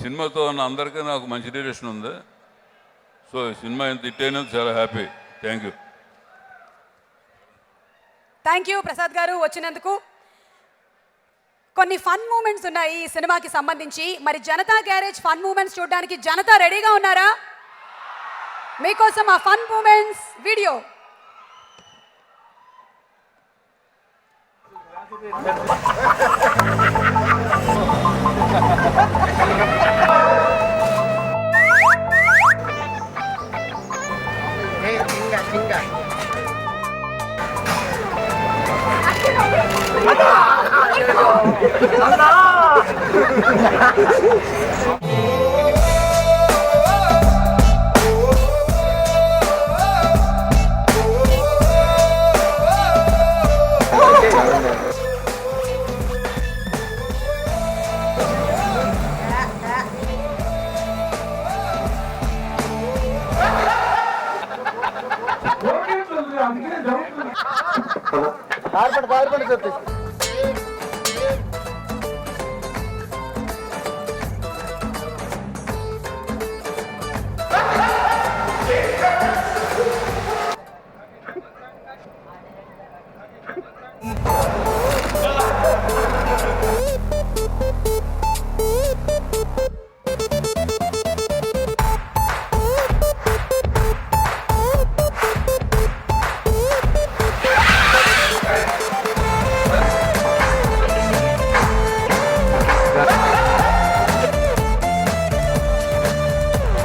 సినిమాతో ఉన్న అందరికీ నాకు మంచి రిలేషన్ ఉంది. సో సినిమా ఎంత హిట్ అయినా చాలా happy. Thank you. Thank you Prasad గారు వచ్చినందుకు. కొన్ని ఫన్ మూమెంట్స్ ఉన్నాయి ఈ సినిమాకి సంబంధించి. మరి జనతా గ్యారేజ్ ఫన్ మూమెంట్స్ చూడడానికి జనతా రెడీగా ఉన్నారా? మీకోసం ఆ ఫన్ మూమెంట్స్ వీడియో.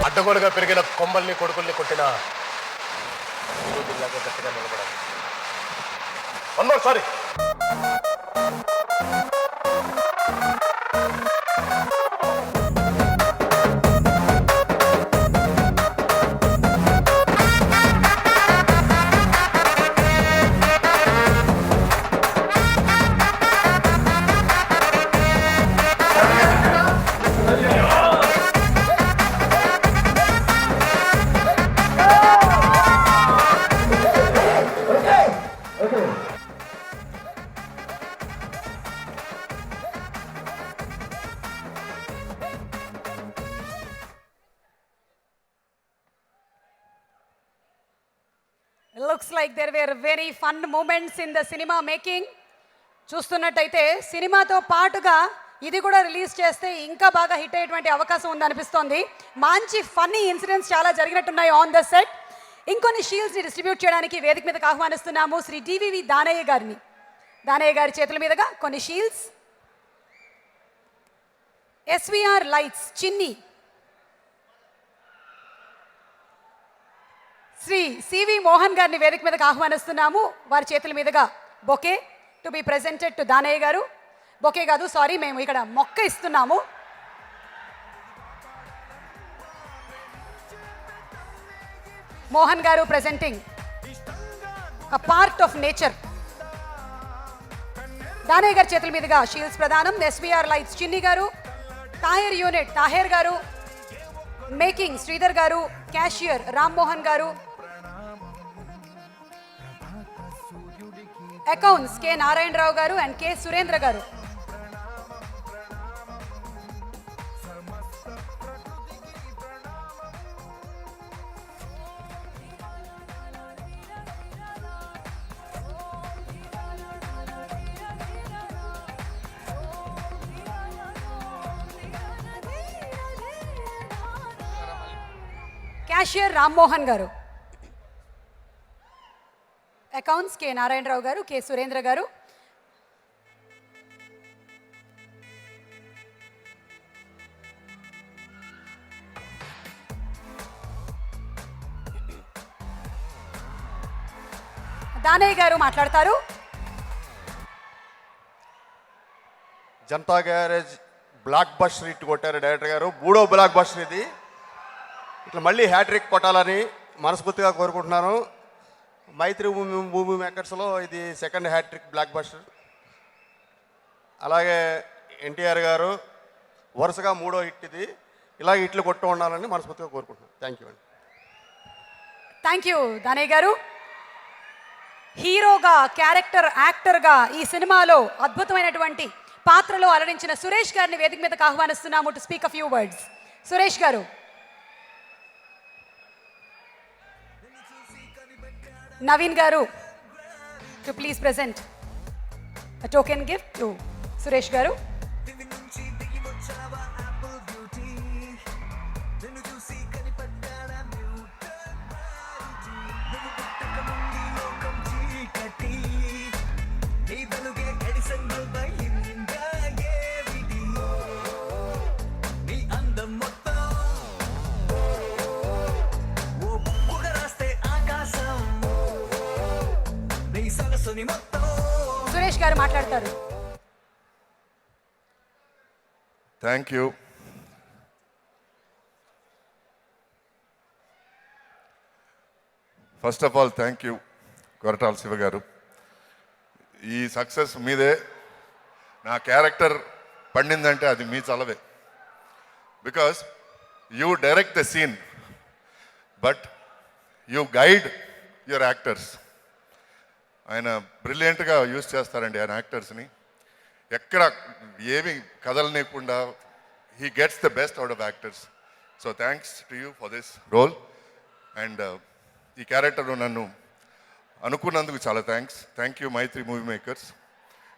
అడ్డగోలుగా పెరిగిన కొమ్మల్ని కొడుకుల్ని కొట్టిన గట్టిగా నిలబడాలి. One more sorry. Looks like there were very fun moments in the cinema making. చూస్తున్నట్టయితే సినిమాతో పాటుగా ఇది కూడా రిలీజ్ చేస్తే ఇంకా బాగా హిట్ అయ్యేటువంటి అవకాశం ఉందనిపిస్తోంది. మంచి ఫన్నీ ఇన్సిడెంట్స్ చాలా జరిగినట్టున్నాయి ఆన్ ద సెట్. ఇంకొన్ని షీల్డ్స్ని డిస్ట్రిబ్యూట్ చేయడానికి వేదిక మీదకి ఆహ్వానిస్తున్నాము శ్రీ డివివి దానయ్య గారిని. దానయ్య గారి చేతుల మీదుగా కొన్ని షీల్డ్స్. ఎస్విఆర్ లైట్స్ చిన్ని శ్రీ సివి మోహన్ గారిని వేదిక మీదకి ఆహ్వానిస్తున్నాము. వారి చేతుల మీదుగా bouquet to be presented to Danayya గారు. బొకే కాదు, సారీ, మేము ఇక్కడ మొక్క ఇస్తున్నాము. మోహన్ గారు presenting a part of nature. Danayya గారి చేతుల మీదుగా షీల్డ్స్ ప్రదానం. ఎస్విఆర్ లైట్స్ చిన్ని గారు. తాహేర్ యూనిట్ తాహేర్ గారు. మేకింగ్ శ్రీధర్ గారు. క్యాషియర్ రామ్మోహన్ గారు. అకౌంట్స్ కె నారాయణరావు గారు అండ్ కె సురేంద్ర గారు. క్యాషియర్ రామ్మోహన్ గారు. అకౌంట్స్ కె నారాయణరావు గారు, కె సురేంద్ర గారు. దానయ్య గారు మాట్లాడతారు. Janata garage block buster hit కొట్టారు డైరెక్టర్ గారు. 3వ బ్లాక్ బస్టర్ ఇది. ఇట్లా మళ్ళీ హ్యాట్రిక్ కొట్టాలని మనస్ఫూర్తిగా కోరుకుంటున్నాను. మైత్రి మూవీ మేకర్స్లో ఇది 2nd హ్యాట్రిక్ బ్లాక్ బస్టర్. అలాగే ఎన్టీఆర్ గారు వరుసగా 3వ హిట్ ఇది. ఇలాగ ఇట్లు కొట్టు ఉండాలని మనస్ఫూర్తిగా కోరుకుంటున్నాను. థ్యాంక్ యూ అండి. థ్యాంక్ యూ దానయ్య గారు. హీరోగా, క్యారెక్టర్ యాక్టర్గా ఈ సినిమాలో అద్భుతమైనటువంటి పాత్రలో అలరించిన సురేష్ గారిని వేదిక మీదకి ఆహ్వానిస్తున్నాము to speak a few words. Suresh garu. Naveen garu to please present a token gift to Suresh garu. Suresh garu మాట్లాడతారు. Thank you. First of all thank you Koratala Siva garu. ఈ సక్సెస్ మీదే. నా క్యారెక్టర్ పండిందంటే అది మీ చలవే. Because you direct the scene but you guide your actors. ఆయన బ్రిలియంట్గా యూజ్ చేస్తారండి ఆయన యాక్టర్స్ని. ఎక్కడ ఏమి కదలనీయకుండా he gets the best out of actors. So thanks to you for this role. And ఈ క్యారెక్టర్ నన్ను అనుకున్నందుకు చాలా thanks. Thank you Mythri movie makers.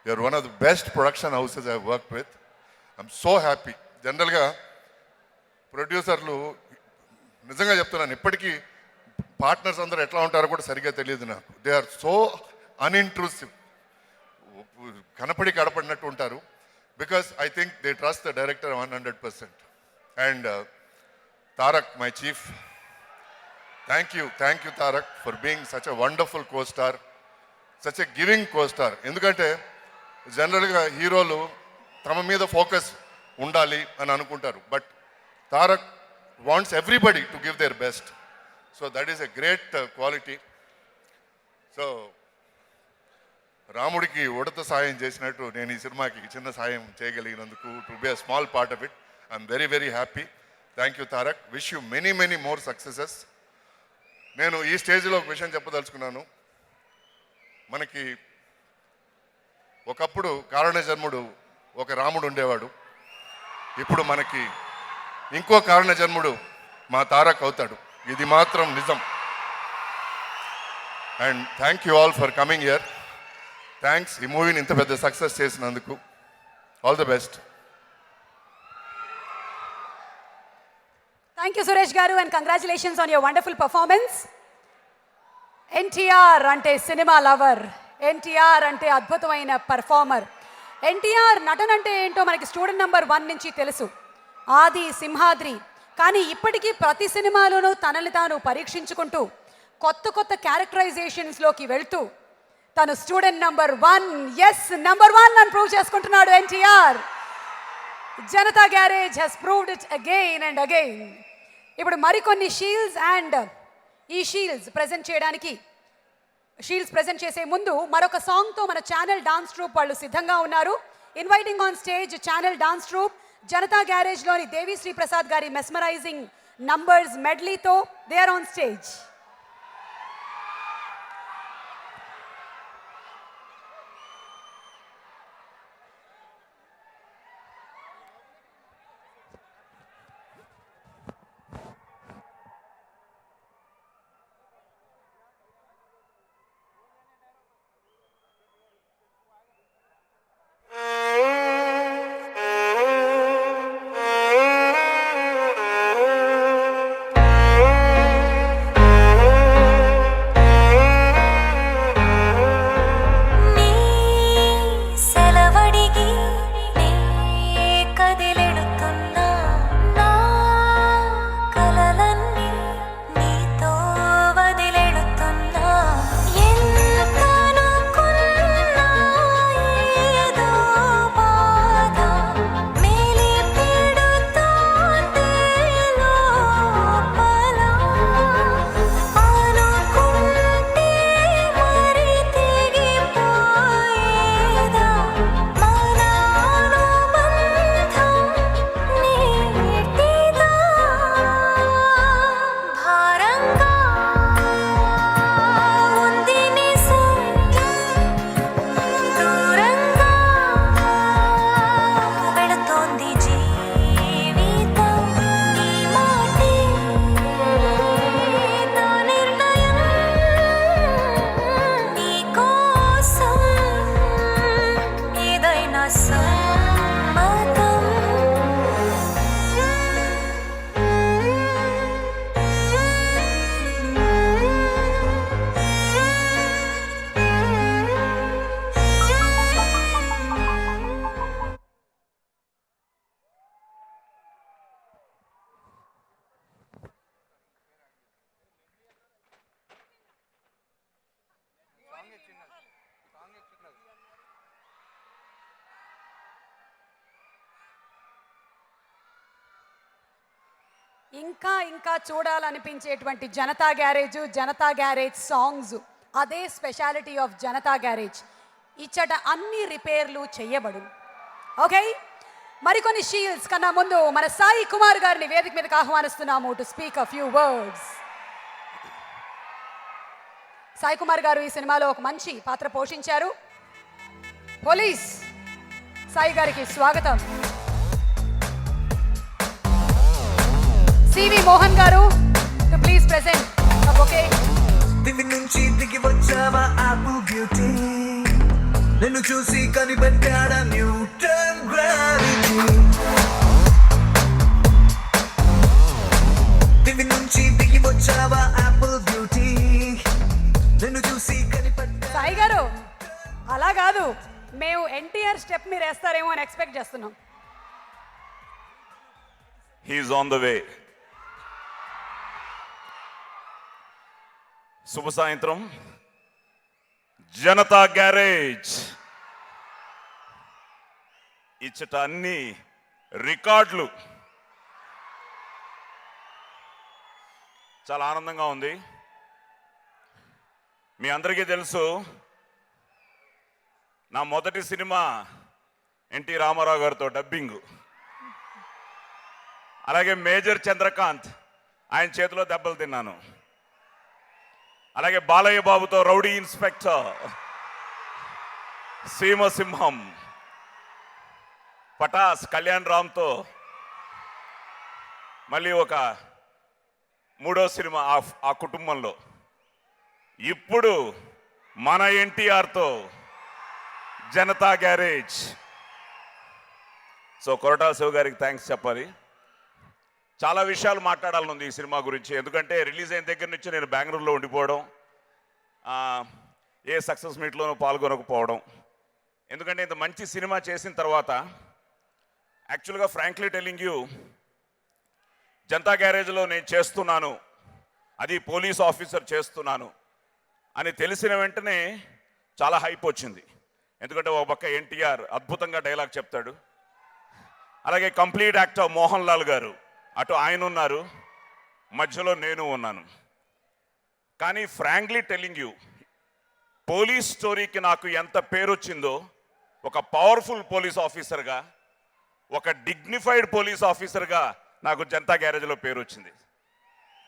You're one of the best production houses I work with. I'm so happy. జనరల్గా ప్రొడ్యూసర్లు నిజంగా చెప్తున్నాను, ఇప్పటికీ partners అందరూ ఎట్లా ఉంటారో కూడా సరిగ్గా తెలియదు నాకు. They are so unintrusive. కనపడి కడపడినట్టు ఉంటారు. Because I think they trust the director 100%. And Tarak, my chief, thank you Tarak for being such a wonderful co-star, such a giving co-star. ఎందుకంటే జనరల్గా హీరోలు తమ మీద ఫోకస్ ఉండాలి అని అనుకుంటారు, but Tarak wants everybody to give their best. So that is a great quality. So రాముడికి ఉడత సాయం చేసినట్టు నేను ఈ సినిమాకి చిన్న సాయం చేయగలిగినందుకు, to be a small part of it, I'm very very happy. Thank you Tarak. Wish you many many more successes. నేను ఈ స్టేజ్లో ఒక విషయం చెప్పదలుచుకున్నాను. మనకి ఒకప్పుడు కారణజన్ముడు ఒక రాముడు ఉండేవాడు. ఇప్పుడు మనకి ఇంకో కారణజన్ముడు మా తారక్ అవుతాడు. ఇది మాత్రం నిజం. And thank you all for coming here. Thanks ఈ మూవీని ఇంత పెద్ద సక్సెస్ చేసినందుకు. All the best. Thank you Suresh garu and congratulations on your wonderful performance. NTR అంటే సినిమా లవర్, ఎన్టీఆర్ అంటే అద్భుతమైన పర్ఫార్మర్. ఎన్టీఆర్ నటన అంటే ఏంటో మనకి స్టూడెంట్ నెంబర్ 1 నుంచి తెలుసు, ఆది సింహాద్రి. కానీ ఇప్పటికీ ప్రతి సినిమాలోనూ తనని తాను పరీక్షించుకుంటూ కొత్త కొత్త క్యారెక్టరైజేషన్స్లోకి వెళ్తూ తను స్టూడెంట్ నెంబర్ 1, ఎస్ నెంబర్ 1 అని ప్రూవ్ చేసుకుంటున్నాడు NTR. Janatha Garage he's proved it again and again. ఇప్పుడు మరికొన్ని షీల్డ్స్ అండ్ ఈ షీల్డ్స్ ప్రజెంట్ చేసే ముందు మరొక సాంగ్తో మన ఛానల్ డాన్స్ ట్రూప్ వాళ్ళు సిద్ధంగా ఉన్నారు. Inviting on stage channel dance troupe Janatha గ్యారేజ్లోని దేవి శ్రీ ప్రసాద్ గారి మెస్మరైజింగ్ నంబర్స్ మెడ్లీతో దే ఆర్ ఆన్ స్టేజ్. ఇంకా ఇంకా చూడాలనిపించేటువంటి జనతా గ్యారేజ్ సాంగ్స్, అదే స్పెషాలిటీ ఆఫ్ జనతా గ్యారేజ్. ఇచ్చట అన్ని రిపేర్లు చెయ్యబడు. ఓకే, మరికొన్ని షీల్డ్స్ కన్నా ముందు మన సాయి కుమార్ గారిని వేదిక మీదకి ఆహ్వానిస్తున్నాము to speak a few words. Sai Kumar garu ఈ సినిమాలో ఒక మంచి పాత్ర పోషించారు. పోలీస్ సాయి గారికి స్వాగతం. సివి మోహన్ గారు టు ప్లీజ్ ప్రెజెంట్. ఓకే, దివి నుంచి దిగి వచ్చావా ఆపిల్ బ్యూటీ, నిన్ను చూసి కనిపెట్టాడా న్యూటన్ గ్రావిటీ. దివి నుంచి దిగి వచ్చావా ఆపిల్ బ్యూటీ, నిన్ను చూసి కనిపెట్టా. సాయి గారు అలా కాదు, మేము ఎన్టీఆర్ స్టెప్ మీరు వేస్తారేమో అని ఎక్స్పెక్ట్ చేస్తున్నాం. He's on the way. శుభ సాయంత్రం. జనతా గ్యారేజ్ ఇచ్చట అన్ని రికార్డులు. చాలా ఆనందంగా ఉంది. మీ అందరికీ తెలుసు, నా మొదటి సినిమా ఎన్టీ రామారావు గారితో డబ్బింగ్. అలాగే మేజర్ చంద్రకాంత్, ఆయన చేతిలో దెబ్బలు తిన్నాను. అలాగే బాలయ్య బాబుతో రౌడీ ఇన్స్పెక్టర్, సీమసింహం, పటాస్ కళ్యాణ్ రామ్తో మళ్ళీ ఒక మూడో సినిమా ఆ కుటుంబంలో. ఇప్పుడు మన ఎన్టీఆర్తో జనతా గ్యారేజ్. సో కొరటాల శివ గారికి థ్యాంక్స్ చెప్పాలి. చాలా విషయాలు మాట్లాడాలనుంది ఈ సినిమా గురించి. ఎందుకంటే రిలీజ్ అయిన దగ్గర నుంచి నేను బెంగళూరులో ఉండిపోవడం, ఏ సక్సెస్ మీట్లోనూ పాల్గొనకపోవడం. ఎందుకంటే ఇంత మంచి సినిమా చేసిన తర్వాత యాక్చువల్గా ఫ్రాంక్లీ టెల్లింగ్ యూ, జనతా గ్యారేజ్లో నేను చేస్తున్నాను, అది పోలీస్ ఆఫీసర్ చేస్తున్నాను అని తెలిసిన వెంటనే చాలా హైప్ వచ్చింది. ఎందుకంటే ఒక పక్క ఎన్టీఆర్ అద్భుతంగా డైలాగ్ చెప్తాడు, అలాగే కంప్లీట్ యాక్టర్ మోహన్ లాల్ గారు, అటు ఆయన ఉన్నారు, మధ్యలో నేను ఉన్నాను. కానీ ఫ్రాంక్లీ టెల్లింగ్ యూ, పోలీస్ స్టోరీకి నాకు ఎంత పేరు వచ్చిందో, ఒక పవర్ఫుల్ పోలీస్ ఆఫీసర్గా, ఒక డిగ్నిఫైడ్ పోలీస్ ఆఫీసర్గా నాకు జనతా గ్యారేజ్లో పేరు వచ్చింది.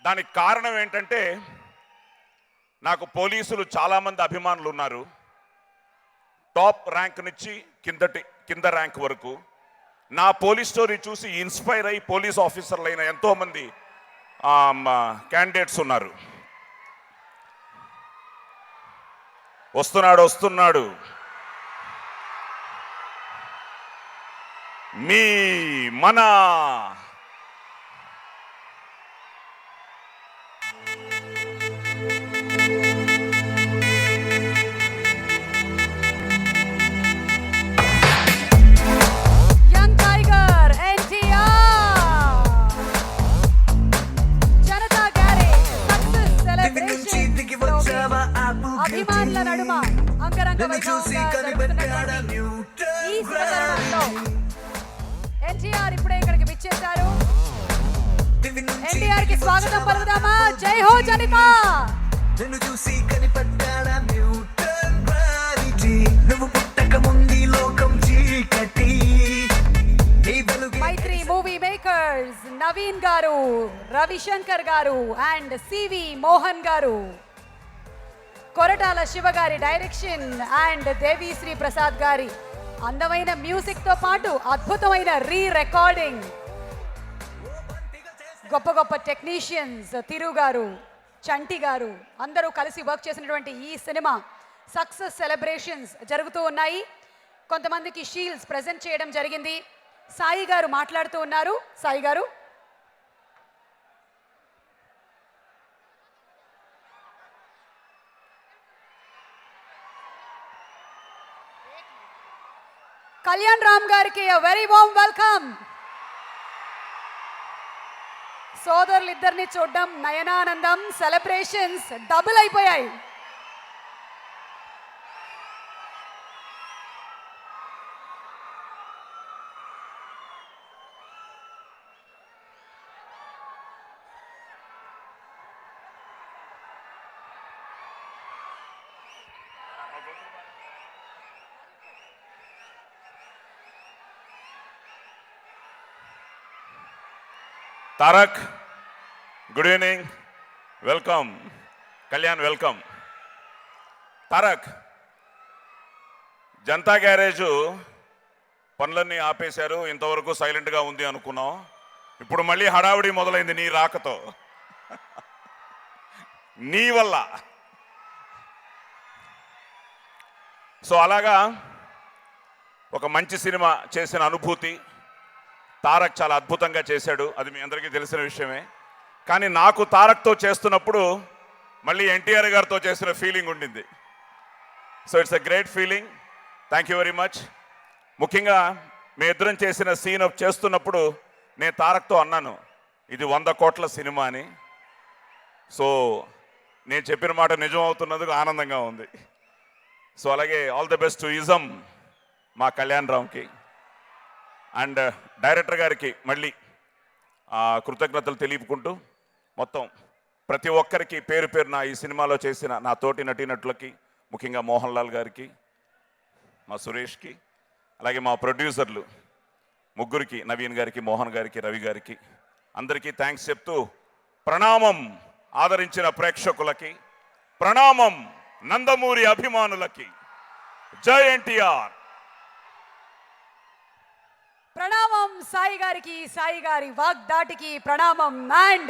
దానికి కారణం ఏంటంటే, నాకు పోలీసులు చాలామంది అభిమానులు ఉన్నారు. టాప్ ర్యాంక్ నుంచి కింద ర్యాంక్ వరకు నా పోలీస్ స్టోరీ చూసి ఇన్స్పైర్ అయ్యి పోలీస్ ఆఫీసర్లు అయిన ఎంతోమంది క్యాండిడేట్స్ ఉన్నారు. వస్తున్నాడు మన young tiger NTR. Janatha Garage success దివి నుంచి సెలబ్రేషన్ దిగి వచ్చావా ఆపిల్ అభిమానుల బ్యూటీ, నడుమ అంగరంగ నిన్ను చూసి వైభవంగా కనిపెట్టాడా జరుగుతున్నటువంటి న్యూటన్ ఈ శుభతరుణంలో గ్రావిటీ. ఎన్టీఆర్ ఇప్పుడే ఇక్కడికి విచ్చేశారు. దివి నుంచి ఎన్టీఆర్ కి దిగి స్వాగతం వచ్చావా పలుకుదామా? ఆపిల్ జై హో బ్యూటీ, జనతా. నిన్ను చూసి కనిపెట్టాడా న్యూటన్ గ్రావిటీ. నువ్వు పుట్టక ముందు ఈ లోకం చీకటి, నీ వెలుగే మైత్రి మూవీ మేకర్స్ నవీన్ గారు, రవిశంకర్ గారు అండ్ సివి మోహన్ గారు, కొరటాల శివ గారి డైరెక్షన్ అండ్ దేవిశ్రీ ప్రసాద్ గారి అందమైన మ్యూజిక్ తో పాటు అద్భుతమైన రికార్డింగ్, గొప్ప గొప్ప టెక్నీషియన్స్ తిరు గారు, చంటి గారు అందరూ కలిసి వర్క్ చేసినటువంటి ఈ సినిమా సక్సెస్ సెలబ్రేషన్స్ జరుగుతూ ఉన్నాయి. కొంతమందికి షీల్డ్స్ ప్రెజెంట్ చేయడం జరిగింది. సాయి గారు మాట్లాడుతూ ఉన్నారు. సాయి గారు. కళ్యాణ్ రామ్ గారికి వెరీ వార్మ్ వెల్కమ్. సోదరులిద్దరిని చూడడం నయనానందం. సెలబ్రేషన్స్ డబుల్ అయిపోయాయి. Tarak, good evening, welcome. Kalyan, welcome. Tarak, Janata garage పనులన్నీ ఆపేశారు, ఇంతవరకు సైలెంట్గా ఉంది అనుకున్నాం. ఇప్పుడు మళ్ళీ హడావిడి మొదలైంది నీ రాకతో. నీ వల్ల. సో అలాగా ఒక మంచి సినిమా చేసిన అనుభూతి తారక్ చాలా అద్భుతంగా చేశాడు, అది మీ అందరికీ తెలిసిన విషయమే. కానీ నాకు తారక్తో చేస్తున్నప్పుడు మళ్ళీ ఎన్టీఆర్ గారితో చేసిన ఫీలింగ్ ఉండింది. So it's a great feeling. Thank you very much. ముఖ్యంగా మీ ఇద్దరం చేసిన సీన్ చేస్తున్నప్పుడు నేను తారక్తో అన్నాను, ఇది 100 కోట్ల సినిమా అని. సో నేను చెప్పిన మాట నిజం అవుతున్నందుకు ఆనందంగా ఉంది. సో అలాగే all the best to ism మా కళ్యాణ్ రామ్కి అండ్ డైరెక్టర్ గారికి మళ్ళీ కృతజ్ఞతలు తెలియపుకుంటూ మొత్తం ప్రతి ఒక్కరికి పేరు పేరున ఈ సినిమాలో చేసిన నా తోటి నటీనటులకి, ముఖ్యంగా మోహన్ లాల్ గారికి, మా సురేష్కి, అలాగే మా ప్రొడ్యూసర్లు ముగ్గురికి, నవీన్ గారికి, మోహన్ గారికి, రవి గారికి, అందరికీ థ్యాంక్స్ చెప్తూ ప్రణామం ఆదరించిన ప్రేక్షకులకి, ప్రణామం నందమూరి అభిమానులకి. జై ఎన్టీఆర్. ప్రణామం సాయి గారికి, సాయి గారి వాగ్దాటికి ప్రణామం. And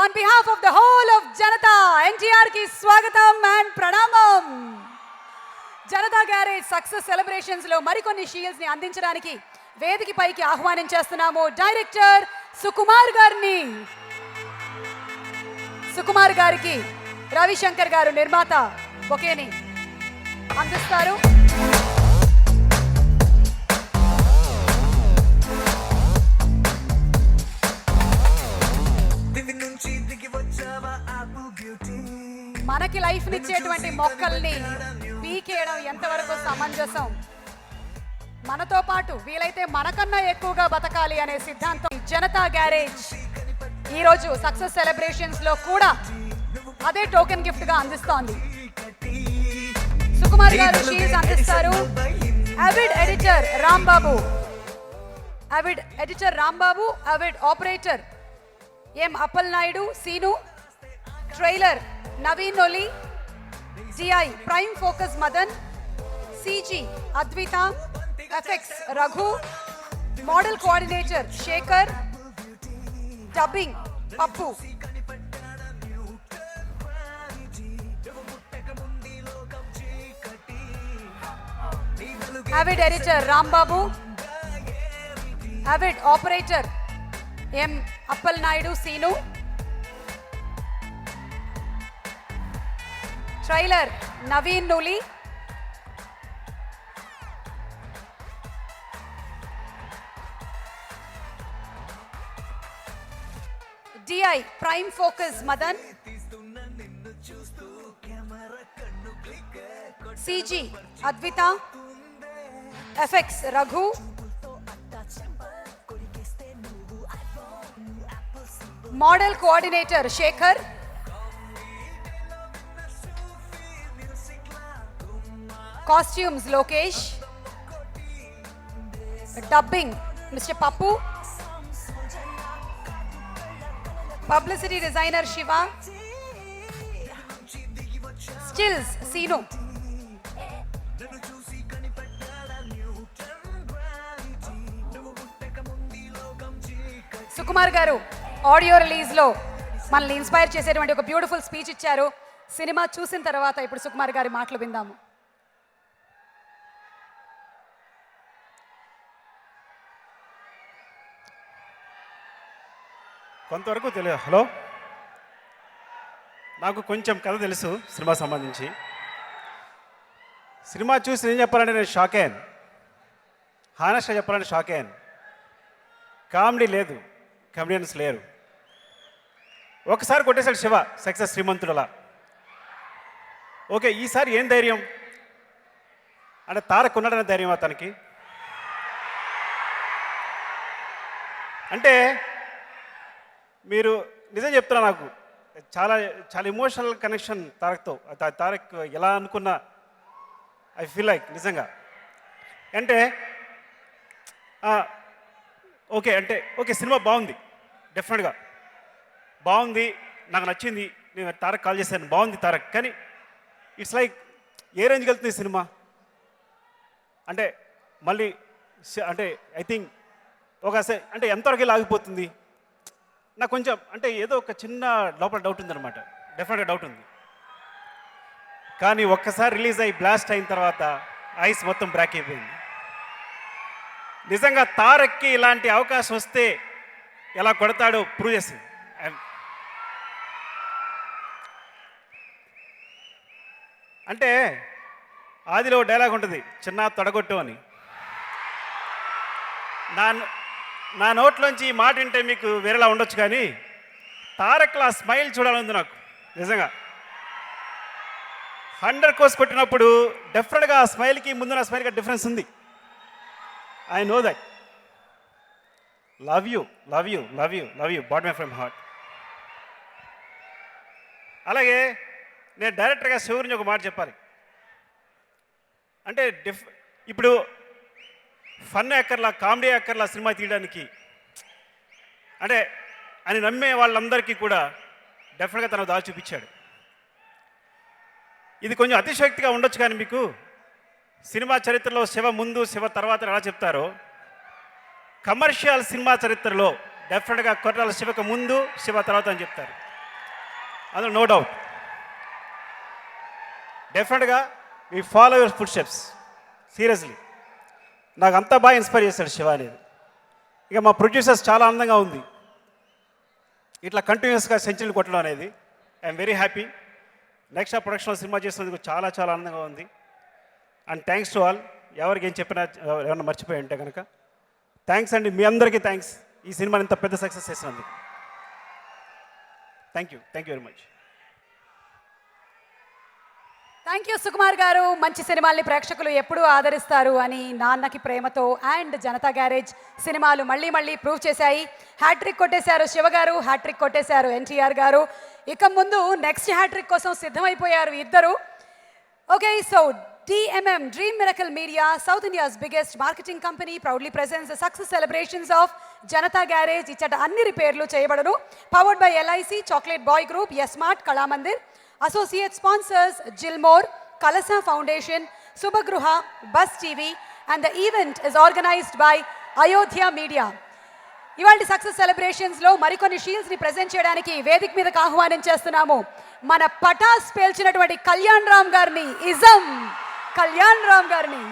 on behalf of the whole of Janata, NTR కి స్వాగతం అండ్ ప్రణామం. జనతా గ్యారేజ్ సక్సెస్ సెలబ్రేషన్స్ లో మరికొన్ని షీల్డ్స్ ని అందించడానికి వేదిక పైకి ఆహ్వానించేస్తున్నాము డైరెక్టర్ సుకుమార్ గారిని. సుకుమార్ గారికి రవిశంకర్ గారు నిర్మాత బొకేని అందిస్తారు. దివి నుంచి దిగి వచ్చావా ఆపిల్ బ్యూటీ. మనకి లైఫ్ నిచ్చేటువంటి మొక్కల్ని పీకేయడం ఎంతవరకు సమంజసం? మనతో పాటు వీలైతే మనకన్నా ఎక్కువగా బతకాలి అనే సిద్ధాంతం జనతా గ్యారేజ్ ఈరోజు సక్సెస్ సెలబ్రేషన్స్ లో కూడా అదే టోకెన్ గిఫ్ట్ గా అందిస్తోంది. సుకుమార్ గారు షీల్డ్స్ అందిస్తారు. Avid editor Rambabu, Avid operator M Appal Naidu Seenu, trailer Naveen Oli, GI Prime Focus Madan, CG Advitha, effects Raghu, model coordinator Sekhar, dubbing Pappu. Avid editor Rambabu, Avid operator M Appal Naidu Seenu, trailer Naveen Nuli, DI Prime Focus Madan, CG Advitha, effects Raghu, model coordinator Sekhar, costumes Lokesh, dubbing mister Pappu, publicity designer Siva, stills Seenu. Sukumar garu audio release లో మనల్ని inspire చేసేటువంటి ఒక beautiful speech ఇచ్చారు. Cinema చూసిన తర్వాత ఇప్పుడు సుకుమార్ గారి మాటలు విందాము. కొంతవరకు తెలియదు. హలో, నాకు కొంచెం కథ తెలుసు సినిమా సంబంధించి. సినిమా చూసి ఏం చెప్పాలంటే నేను షాక్ అయ్యాను. హానెస్ట్గా చెప్పాలంటే షాక్ అయ్యాను. కామెడీ లేదు, కమెడియన్స్ లేరు. ఒకసారి కొట్టేశాడు శివ సక్సెస్ శ్రీమంతుడులా. ఓకే, ఈసారి ఏం ధైర్యం అంటే తారక్ ఉన్నాడనే ధైర్యం అతనికి. అంటే మీరు నిజం చెప్తున్నా, నాకు చాలా చాలా ఎమోషనల్ కనెక్షన్ తారక్తో. తారక్ ఎలా అనుకున్నా ఐ ఫీల్ లైక్ నిజంగా. అంటే ఓకే, అంటే ఓకే సినిమా బాగుంది డెఫినెట్గా. బాగుంది, నాకు నచ్చింది, నేను తారక్ కాల్ చేశాను, బాగుంది తారక్, కానీ ఇట్స్ లైక్ ఏ రేంజ్కి వెళ్తుంది ఈ సినిమా అంటే మళ్ళీ అంటే ఐ థింక్ అంటే ఎంతవరకు ఆగిపోతుంది నాకు కొంచెం అంటే ఏదో ఒక చిన్న లోపల డౌట్ ఉందన్నమాట, డెఫినెట్గా డౌట్ ఉంది. కానీ ఒక్కసారి రిలీజ్ అయ్యి బ్లాస్ట్ అయిన తర్వాత ఐస్ మొత్తం బ్రేక్ అయిపోయింది. నిజంగా తారక్కి ఇలాంటి అవకాశం వస్తే ఎలా కొడతాడో ప్రూవ్ చేసింది. అంటే ఆదిలో డైలాగ్ ఉంటుంది, చిన్న తొడగొట్టు అని. నా నోట్లోంచి ఈ మాట వింటే మీకు వేరేలా ఉండొచ్చు, కానీ తారక్లా స్మైల్ చూడాలంది నాకు నిజంగా. 100 కోర్స్ కొట్టినప్పుడు డెఫినెట్గా ఆ స్మైల్కి ముందున్న స్మైల్కి డిఫరెన్స్ ఉంది. I know that. Love you love you love you love you but my from heart. అలాగే నేను డైరెక్టర్గా శివ గురించి ఒక మాట చెప్పాలి. అంటే ఇప్పుడు ఫన్ యాకర్లా, కామెడీ యాకర్లా సినిమా తీయడానికి అంటే అని నమ్మే వాళ్ళందరికీ కూడా డెఫినెట్గా తన దారి చూపించాడు. ఇది కొంచెం అతిశయోక్తిగా ఉండొచ్చు, కానీ మీకు సినిమా చరిత్రలో శివ ముందు శివ తర్వాత ఎలా చెప్తారో, కమర్షియల్ సినిమా చరిత్రలో డెఫినెట్గా కొట్టాల శివకు ముందు శివ తర్వాత అని చెప్తారు, అందులో నో డౌట్. డెఫినెట్గా we follow your food steps. Seriously నాకు అంతా బాగా ఇన్స్పైర్ చేశాడు శివ అనేది. ఇక మా ప్రొడ్యూసర్స్ చాలా ఆనందంగా ఉంది ఇట్లా కంటిన్యూస్గా సెంచరీలు కొట్టడం అనేది. I'm very happy. నెక్స్ట్ ఆ ప్రొడక్షన్లో సినిమా చేసినందుకు చాలా చాలా ఆనందంగా ఉంది. And thanks to all. ఎవరికి ఏం చెప్పినా ఏమన్నా మర్చిపోయి ఉంటే కనుక థ్యాంక్స్ అండి, మీ అందరికీ థ్యాంక్స్ ఈ సినిమాని ఇంత పెద్ద సక్సెస్ చేసినందుకు. Thank you very much. Thank you Sukumar గారు. మంచి సినిమాల్ని ప్రేక్షకులు ఎప్పుడూ ఆదరిస్తారు అని నాన్నకి ప్రేమతో అండ్ జనతా గ్యారేజ్ సినిమాలు మళ్ళీ మళ్ళీ ప్రూవ్ చేశాయి. హ్యాట్రిక్ కొట్టేశారు శివ గారు, హ్యాట్రిక్ కొట్టేశారు ఎన్టీఆర్ గారు. ఇక ముందు నెక్స్ట్ హ్యాట్రిక్ కోసం సిద్ధమైపోయారు ఇద్దరు. Okay, so DMM Dream Miracle Media, South India's biggest marketing company, proudly presents the success celebrations of Janata Garage. ఇచ్చట అన్ని రిపేర్లు చేయబడను. Powered by LIC, Chocolate Boy Group, Yes Mart, Kalamandir. Associate sponsors Gilmore, Kalasa Foundation, Subhagruha, Bus TV, and the event is organized by Ayodhya Media. ఇవాళ success celebrations లో మరికొన్ని shields ని present చేయడానికి వేదిక మీదకి ఆహ్వానం చేస్తున్నాము మన పటాస్ పేల్చినటువంటి కళ్యాణ్ రామ్ గారిని, ఇజం కళ్యాణ్ రామ్ గారిని.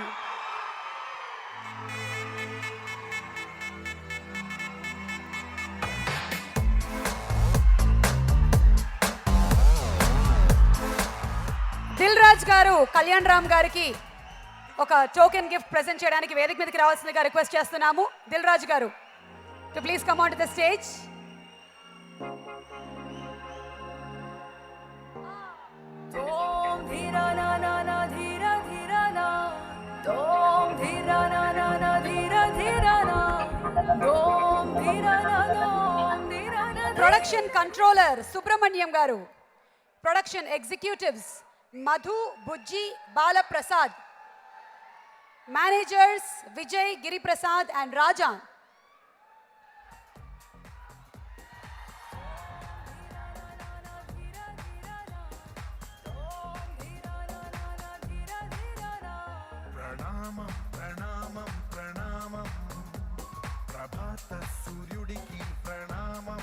దిల్ రాజ్ గారు కళ్యాణ్ రామ్ గారికి ఒక టోకెన్ గిఫ్ట్ ప్రెజెంట్ చేయడానికి వేదిక మీదకి రావాల్సిందిగా రిక్వెస్ట్ చేస్తున్నాము. దిల్ రాజ్ గారు to please come on to the stage. Tom dhira na na na dhira dhira na, Tom dhira na na na dhira dhira na, Tom dhira na Tom dhira na. Production controller Subrahmanyam garu, production executives Madhu, Bujji, Balaprasad, managers Vijay, Giriprasad and Raja. ప్రణామం ప్రణామం ప్రణామం, ప్రభాత సూర్యుడికి ప్రణామం,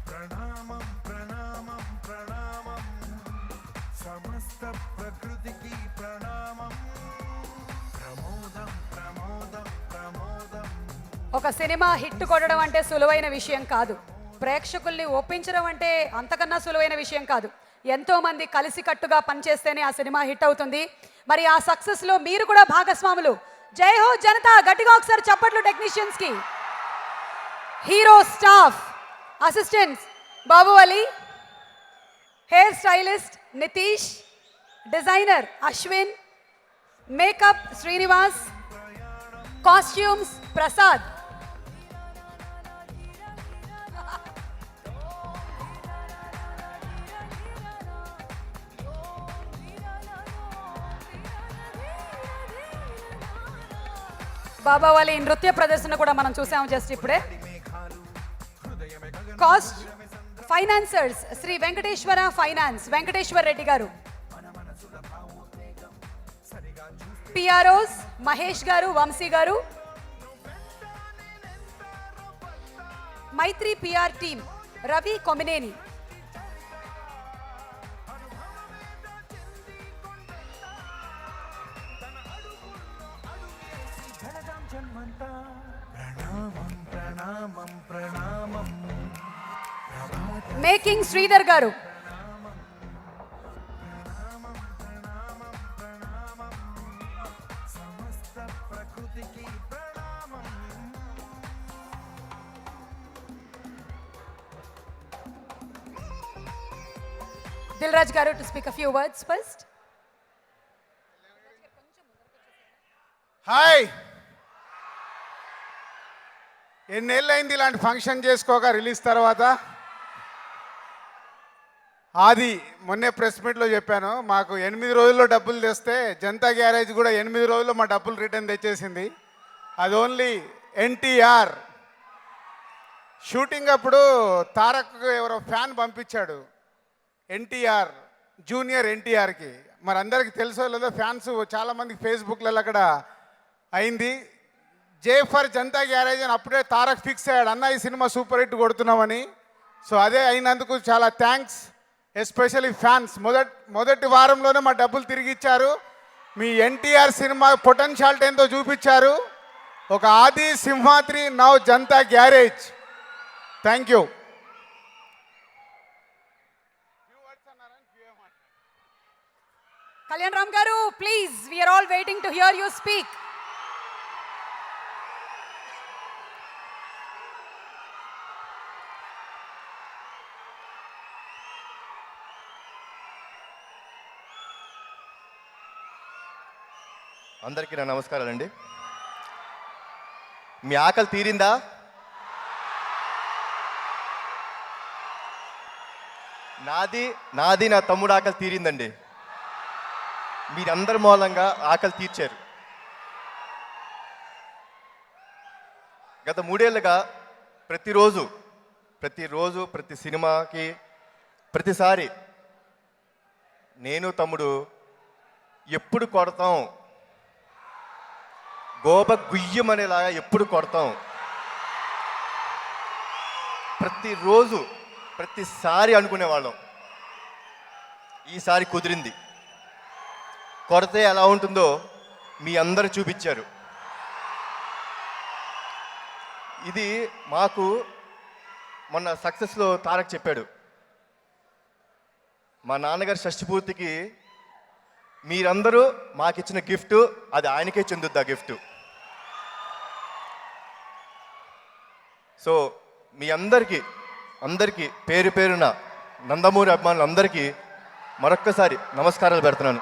ప్రణామం ప్రణామం ప్రణామం, సమస్త ప్రకృతికి ప్రణామం, ప్రమోదం ప్రమోదం ప్రమోదం. ఒక సినిమా హిట్ కొట్టడం అంటే సులువైన విషయం కాదు, ప్రేక్షకుల్ని ఒప్పించడం అంటే అంతకన్నా సులువైన విషయం కాదు. ఎంతో మంది కలిసికట్టుగా పనిచేస్తేనే ఆ సినిమా హిట్ అవుతుంది. మరి ఆ సక్సెస్ లో మీరు కూడా భాగస్వాములు. జై హో జనతా. గట్టిగా ఒకసారి చప్పట్లు టెక్నీషియన్స్ కి. Hero staff assistants Babu Ali, hair stylist Nitish, designer Ashwin, makeup Srinivas, costumes Prasad. Babavali నృత్య ప్రదర్శన కూడా మనం చూసాము జస్ట్ ఇప్పుడే. Financiers Sri Venkateswara finance Venkateswara Reddy garu. PROs Mahesh garu, Vamsi garu. Mythri PR team Ravi Komineni. ప్రణామం ప్రణామం ప్రణామం మేకింగ్ శ్రీధర్ గారు. సమస్త ప్రకృతికి ప్రణామం. Dilraj garu to speak a few words first. Hi, ఎన్నేళ్ళైంది ఇలాంటి ఫంక్షన్ చేసుకోక రిలీజ్ తర్వాత. అది మొన్నే ప్రెస్ మీట్లో చెప్పాను, మాకు 8 రోజుల్లో డబ్బులు తెస్తే జనతా గ్యారేజ్ కూడా 8 రోజుల్లో మా డబ్బులు రిటర్న్ తెచ్చేసింది. అది ఓన్లీ ఎన్టీఆర్. షూటింగ్ అప్పుడు తారక్ ఎవరో ఫ్యాన్ పంపించాడు ఎన్టీఆర్, జూనియర్ ఎన్టీఆర్కి. మరి అందరికీ తెలుసో లేదో, ఫ్యాన్స్ చాలామందికి ఫేస్బుక్లలో అక్కడ అయింది. జే ఫర్ జనతా గ్యారేజ్ అని అప్పుడే తారక్ ఫిక్స్ అయ్యాడు, అన్న ఈ సినిమా సూపర్ హిట్ కొడుతున్నామని. సో అదే అయినందుకు చాలా థ్యాంక్స్, ఎస్పెషల్లీ ఫ్యాన్స్. మొదటి వారంలోనే మా డబ్బులు తిరిగి ఇచ్చారు. మీ ఎన్టీఆర్ సినిమా పొటెన్షియాలిటీ ఎంతో చూపించారు. ఒక Aadi Simhadri, now Janatha Garage. Thank you. Kalyan Ram garu, please, we are all waiting to hear you speak. అందరికీ నా నమస్కారాలండి. మీ ఆకలి తీరిందా? నాది నా తమ్ముడు ఆకలి తీరిందండి. మీరందరి మూలంగా ఆకలి తీర్చారు. గత 3 ఏళ్ళుగా ప్రతిరోజు ప్రతి సినిమాకి ప్రతిసారి నేను తమ్ముడు ఎప్పుడు కొడతాం, గోప గుయ్యమనేలాగా ఎప్పుడు కొడతాం, ప్రతిరోజు ప్రతిసారి అనుకునేవాళ్ళం. ఈసారి కుదిరింది. కొడితే ఎలా ఉంటుందో మీ అందరూ చూపించారు. ఇది మాకు మొన్న సక్సెస్లో తారక్ చెప్పాడు, మా నాన్నగారి షష్ఠిపూర్తికి మీరందరూ మాకిచ్చిన గిఫ్ట్ అది ఆయనకే చెందుద్ది ఆ గిఫ్ట్. సో మీ అందరికీ పేరు పేరున నందమూరి అభిమానులందరికీ మరొక్కసారి నమస్కారాలు పెడుతున్నాను.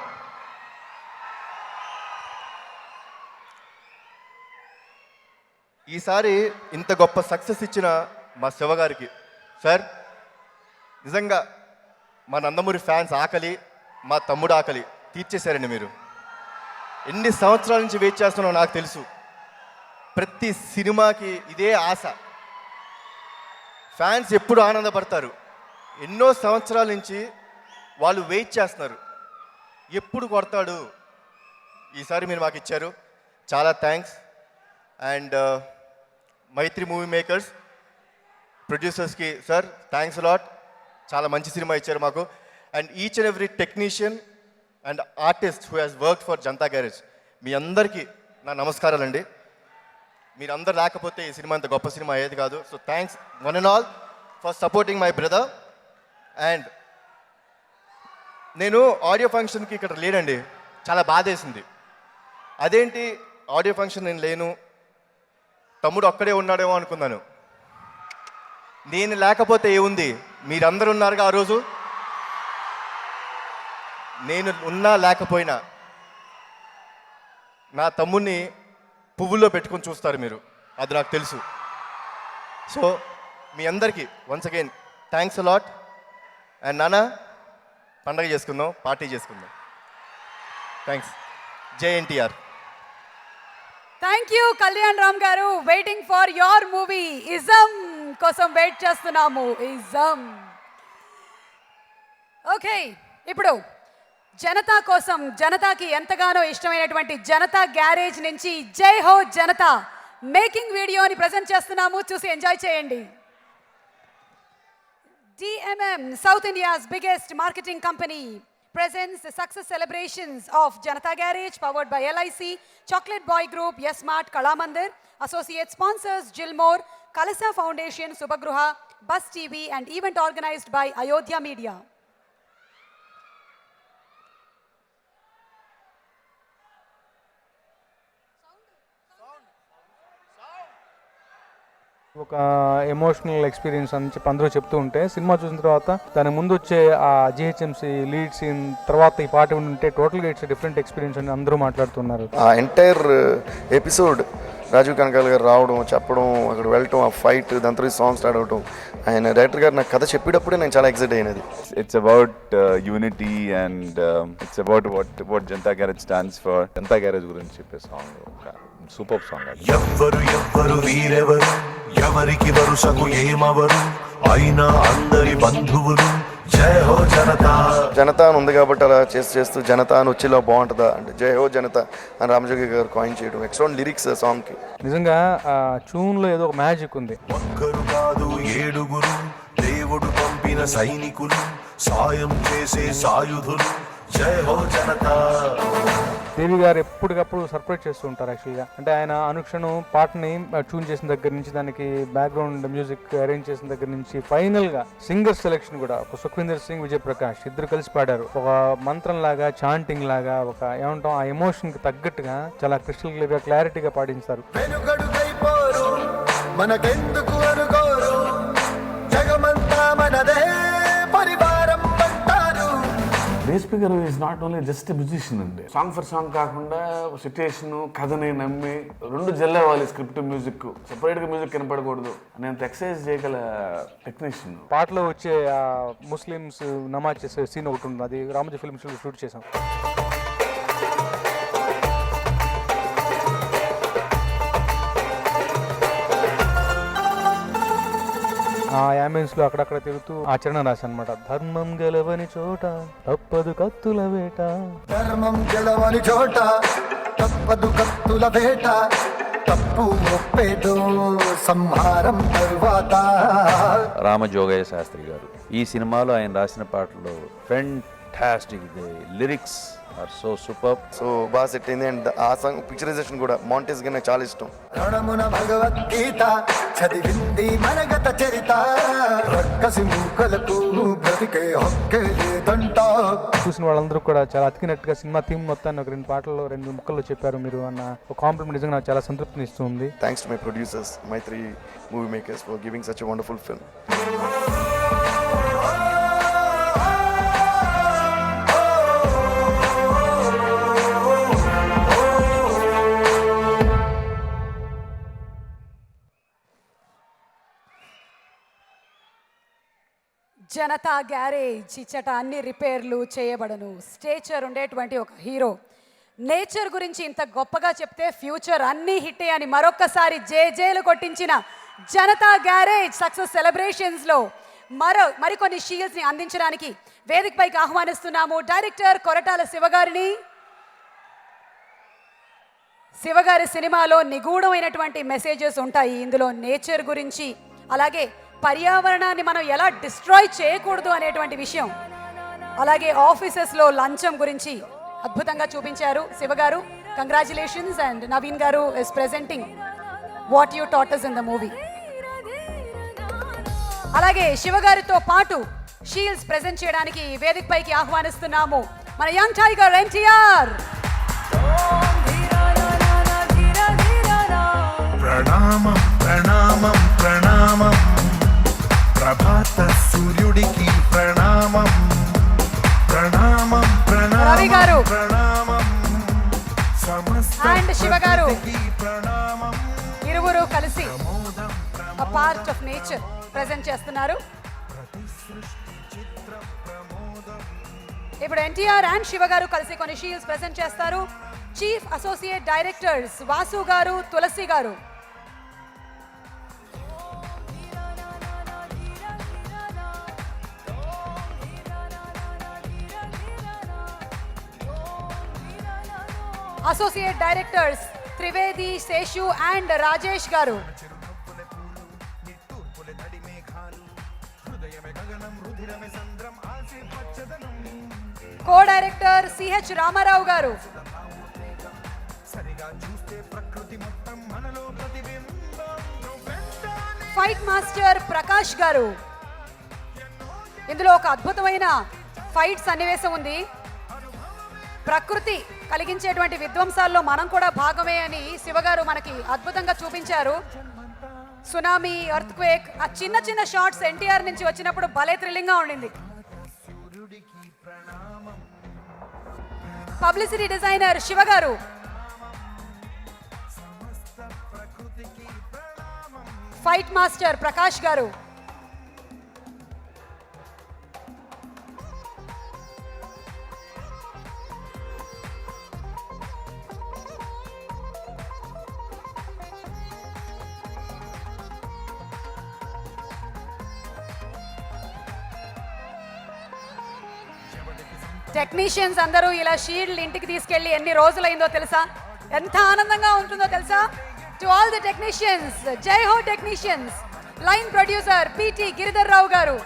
ఈసారి ఇంత గొప్ప సక్సెస్ ఇచ్చిన మా శివ గారికి, సార్ నిజంగా మా నందమూరి ఫ్యాన్స్ ఆకలి, మా తమ్ముడు ఆకలి తీర్చేశారండి. మీరు ఎన్ని సంవత్సరాల నుంచి వెయిట్ చేస్తున్నారో నాకు తెలుసు. ప్రతి సినిమాకి ఇదే ఆశ. ఫ్యాన్స్ ఎప్పుడు ఆనందపడతారు. ఎన్నో సంవత్సరాల నుంచి వాళ్ళు వెయిట్ చేస్తున్నారు, ఎప్పుడు కొడతాడు. ఈసారి మీరు మాకు ఇచ్చారు, చాలా thanks. And Mythri movie Makers ప్రొడ్యూసర్స్కి సార్ థ్యాంక్స్ లాట్, చాలా మంచి సినిమా ఇచ్చారు మాకు. And each and every technician and artist who has work for Janatha Garage, మీ అందరికీ నా నమస్కారాలండి. మీరందరూ లేకపోతే ఈ సినిమా అంత గొప్ప సినిమా అయ్యేది కాదు. So thanks one and all for supporting my brother. And నేను ఆడియో ఫంక్షన్కి ఇక్కడ లేనండి, చాలా బాధేసింది. అదేంటి ఆడియో ఫంక్షన్ నేను లేను, తమ్ముడు ఒక్కడే ఉన్నాడేమో అనుకున్నాను. నేను లేకపోతే ఏముంది, మీరందరూ ఉన్నారుగా ఆ రోజు. నేను ఉన్నా లేకపోయినా నా తమ్ముడిని పువ్వుల్లో పెట్టుకొని చూస్తారు మీరు, అది నాకు తెలుసు. సో మీ అందరికీ once again thanks a lot. And నాన్న పండగ చేసుకుందాం, పార్టీ చేసుకుందాం. థ్యాంక్స్. జై ఎన్టీఆర్. థ్యాంక్ యూ కళ్యాణ్ రామ్ గారు. Waiting for your movie ism కోసం వెయిట్ చేస్తున్నాము. ఇజం. ఓకే, ఇప్పుడు జనతా కోసం, జనతాకి ఎంతగానో ఇష్టమైనటువంటి జనతా గ్యారేజ్ నుంచి జై హో జనతా మేకింగ్ వీడియోని ప్రజెంట్ చేస్తున్నాము. చూసి ఎంజాయ్ చేయండి. DMM, South India's biggest marketing company, presents the success celebrations of Janata Garage, powered by LIC, Chocolate Boy Group, Yes Mart, Kalamandir. Associate sponsors Gilmore, Kalasa Foundation, Subhagruha, Bus TV, and event organized by Ayodhya Media. ఒక emotional experience అని చెప్పి అందరూ చెప్తూ ఉంటే cinema చూసిన తర్వాత దాని ముందు వచ్చే ఆ జిహెచ్ఎంసీ లీడ్ సీన్ తర్వాత ఈ పాట ఉంటే టోటల్గా ఇట్స్ డిఫరెంట్ ఎక్స్పీరియన్స్ అని అందరూ మాట్లాడుతున్నారు. ఆ ఎంటైర్ ఎపిసోడ్ రాజీవ్ కనకాల గారు రావడం, చెప్పడం, అక్కడ వెళ్ళటం, ఆ ఫైట్, దాని తర్వాత సాంగ్ స్టార్ట్ అవటం, ఆయన డైరెక్టర్ గారు నాకు కథ చెప్పేటప్పుడే నేను చాలా ఎక్సైట్ అయినది. It's about unity and it's about what Janata Garage stands for. Janata Garage గురించి చెప్పే సాంగ్ సూపర్ సాంగ్. ఎవ్వరు ఎవ్వరు వీరెవరు, ఎవరికి వరుసకు ఏమవరు, అయినా అందరి బంధువులు, జై హో జనతా. జనతా అని ఉంది కాబట్టి అలా చేస్తూ జనతా అని వచ్చేలా బాగుంటుందా అంటే జై హో జనతా అని రామజోగి గారు కాయిన్ చేయడం, ఎక్స్ట్రాన్ లిరిక్స్ సాంగ్కి. నిజంగా ఆ ట్యూన్లో ఏదో ఒక మ్యాజిక్ ఉంది. ఒక్కరు కాదు ఏడుగురు, దేవుడు పంపిన సైనికులు, సాయం చేసే సాయుధులు, జై హో జనతా. దేవి గారు ఎప్పటికప్పుడు సర్ప్రైజ్ చేస్తూ ఉంటారు యాక్చువల్గా. అంటే ఆయన అనుక్షణం పాటని ట్యూన్ చేసిన దగ్గర నుంచి, దానికి బ్యాక్గ్రౌండ్ మ్యూజిక్ అరేంజ్ చేసిన దగ్గర నుంచి, ఫైనల్గా సింగర్ సెలెక్షన్ కూడా ఒక సుఖ్వీందర్ సింగ్, విజయ్ ప్రకాష్ ఇద్దరు కలిసి పాడారు. ఒక మంత్రం లాగా, చాంటింగ్ లాగా, ఒక ఏమంటాం ఆ ఎమోషన్కి తగ్గట్టుగా చాలా క్రిస్టల్ క్లియర్గా, క్లారిటీగా పాటించారు. మనకెందుకు అనుకోరు, జగమంతా మనదే పరివారం అంటారు. Base speaker is not only just musician అండి. సాంగ్ ఫర్ సాంగ్ కాకుండా సిచ్యుయేషన్, కథని నమ్మి రెండు జల్లేవాలి. స్క్రిప్ట్, మ్యూజిక్ సెపరేట్గా మ్యూజిక్ కనపడకూడదు నేను ఎక్సర్సైజ్ చేయగల టెక్నీషియన్. పాటలో వచ్చే ఆ ముస్లిమ్స్ నమాజ్ చేసే సీన్ ఒకటి ఉంది, అది రామోజీ ఫిల్మ్స్ షూట్ చేసాం. ఆ అంబులెన్స్లో అక్కడక్కడ తిరుగుతూ ఆచరణ రాశాను అనమాట. ధర్మం గెలవని చోట తప్పదు కత్తుల వేట, ధర్మం గెలవని చోట తప్పదు కత్తుల వేట, తప్పు ఒప్పేదో సంహారం తరువాత. రామజోగయ్య శాస్త్రి గారు ఈ సినిమాలో ఆయన రాసిన పాటలు fantastic. Lyrics are so super. So బాగా సెట్ అయింది. అండ్ ఆ సాంగ్ పిక్చరైజేషన్ కూడా మాంటేజ్ గా నాకు చాలా ఇష్టం. రణమున భగవద్గీత చదివింది మనగత చరిత, రక్కసి మూకలకు బ్రతికే హక్కే లేదంట. చూసిన వాళ్ళందరూ కూడా చాలా అతికినట్టుగా సినిమా థీమ్ మొత్తాన్ని ఒక 2 పాటల్లో 2 ముక్కల్లో చెప్పారు మీరు అన్న ఒక కాంప్లిమెంట్ నిజంగా నాకు చాలా సంతృప్తిని ఇస్తుంది. Thanks to my producers, my 3 movie makers for giving such a wonderful film. Janata Garage ఇచ్చట అన్ని రిపేర్లు చేయబడను. స్టేచర్ ఉండేటువంటి ఒక హీరో. నేచర్ గురించి ఇంత గొప్పగా చెప్తే ఫ్యూచర్ అన్నీ హిట్టే అని మరొక్కసారి జేజేలు కొట్టించిన జనతా గ్యారేజ్ సక్సెస్ సెలబ్రేషన్స్లో మరికొన్ని షీల్డ్స్ని అందించడానికి వేదికపైకి ఆహ్వానిస్తున్నాము డైరెక్టర్ కొరటాల శివగారిని. శివగారి సినిమాలో నిగూఢమైనటువంటి మెసేజెస్ ఉంటాయి. ఇందులో నేచర్ గురించి, అలాగే పర్యావరణాన్ని మనం ఎలా డిస్ట్రాయ్ చేయకూడదు అనేటువంటి విషయం, అలాగే ఆఫీసెస్లో లంచం గురించి అద్భుతంగా చూపించారు శివగారు. Congratulations. And Naveen garu is presenting what you taught us in the movie. అలాగే శివగారితో పాటు షీల్డ్స్ ప్రెజెంట్ చేయడానికి వేదికపైకి ఆహ్వానిస్తున్నాము మన యంగ్ టైగర్ ఎన్టీఆర్. ప్రణామం ప్రణామం ప్రణామం, ప్రభాత సూర్యుడికి ప్రణామం, ప్రణామం రవి గారు ప్రణామం, సమస్త అండ్ శివగారు ప్రణామం. ఇరువురు కలిసి a part of nature present చేస్తున్నారు. ఇప్పుడు ఎన్టీఆర్ అండ్ శివగారు కలిసి కొన్ని షీల్డ్స్ ప్రెజెంట్ చేస్తారు. Chief associate directors Vasu garu, Tulasi garu. Associate directors Trivedi, Seshu and Rajesh garu. Co director CH Ramarao గారు. ఫైట్ మాస్టర్ ప్రకాష్ గారు. ఇందులో ఒక అద్భుతమైన ఫైట్ సన్నివేశం ఉంది. ప్రకృతి కలిగించేటువంటి విధ్వంసాల్లో మనం కూడా భాగమే అని శివగారు మనకి అద్భుతంగా చూపించారు. సునామీ, ఎర్త్క్వేక్, ఆ చిన్న చిన్న షార్ట్స్ ఎన్టీఆర్ నుంచి వచ్చినప్పుడు భలే థ్రిల్లింగ్గా ఉండింది. పబ్లిసిటీ డిజైనర్ శివగారు. Fight master Prakash garu. Technicians అందరూ ఇలా షీల్డ్ ఇంటికి తీసుకెళ్లి ఎన్ని రోజులైందో తెలుసా? ఎంత ఆనందంగా ఉంటుందో తెలుసా? టు ఆల్ ది టెక్నీషియన్స్, జై హో technicians. Line producer PT Giridhar Rao garu,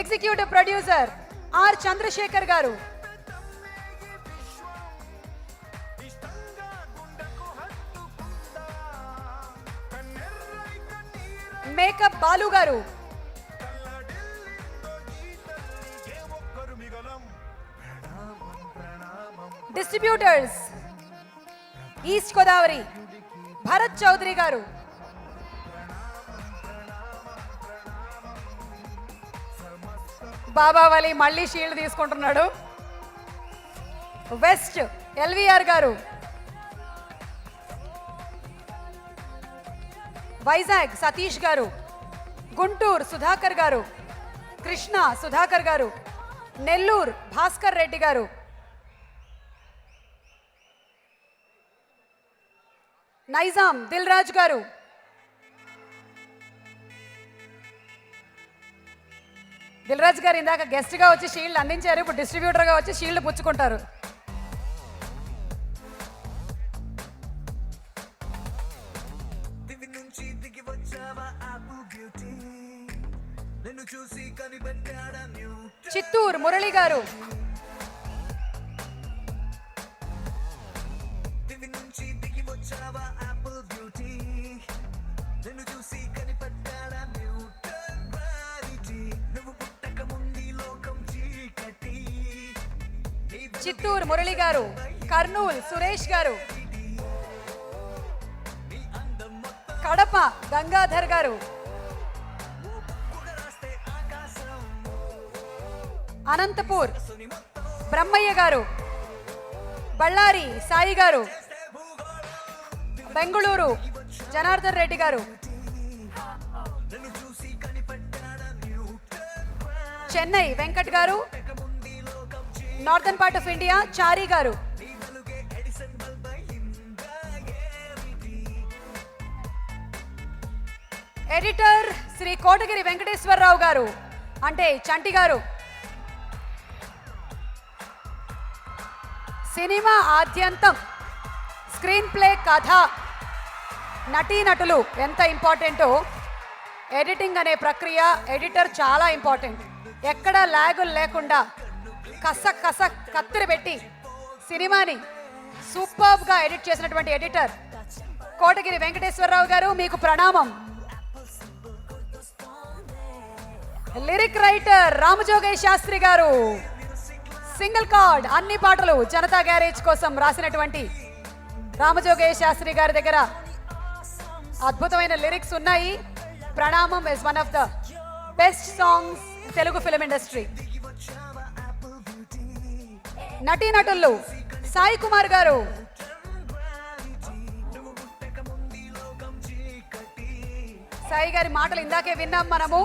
executive producer R Chandrasekhar garu, makeup Balu garu, distributors east Godavari Bharat Chowdary garu, Babavali మళ్ళీ షీల్డ్ తీసుకుంటున్నాడు, వెస్ట్ ఎల్విఆర్ గారు, వైజాగ్ సతీష్ గారు, గుంటూరు సుధాకర్ గారు, కృష్ణ సుధాకర్ గారు, నెల్లూరు భాస్కర్ రెడ్డి గారు, నైజాం దిల్ రాజు గారు, దిల్ రాజు గారు ఇందాక గెస్ట్ గా వచ్చి షీల్డ్ అందించారు, ఇప్పుడు డిస్ట్రిబ్యూటర్ గా వచ్చి షీల్డ్ పుచ్చుకుంటారు. చిత్తూరు మురళి గారు, చిత్తూరు మురళి గారు, కర్నూలు సురేష్ గారు, కడప గంగాధర్ గారు, అనంతపూర్ బ్రహ్మయ్య గారు, బళ్ళారి సాయి గారు, బెంగుళూరు జనార్దన్ రెడ్డి గారు, చెన్నై వెంకట్ గారు, నార్థన్ పార్ట్ ఆఫ్ ఇండియా చారి గారు, ఎడిటర్ శ్రీ కోటగిరి వెంకటేశ్వరరావు గారు అంటే చంటి గారు, సినిమా ఆద్యంతం స్క్రీన్ ప్లే, కథ, నటీనటులు ఎంత ఇంపార్టెంటో ఎడిటింగ్ అనే ప్రక్రియ, ఎడిటర్ చాలా ఇంపార్టెంట్. ఎక్కడ లాగులు లేకుండా కస కత్తిరి పెట్టి సినిమాని సూపర్బ్గా ఎడిట్ చేసినటువంటి ఎడిటర్ కోటగిరి వెంకటేశ్వరరావు గారు, మీకు ప్రణామం. లిరిక్ రైటర్ రామజోగయ్య శాస్త్రి గారు, సింగిల్ కార్డ్ అన్ని పాటలు జనతా గ్యారేజ్ కోసం రాసినటువంటి రామజోగయ్య శాస్త్రి గారి దగ్గర అద్భుతమైన లిరిక్స్ ఉన్నాయి. ప్రణామం is one of the best songs Telugu film industry. నటీనటులు సాయి కుమార్ గారు, సాయి గారి మాటలు ఇందాకే విన్నాం మనము.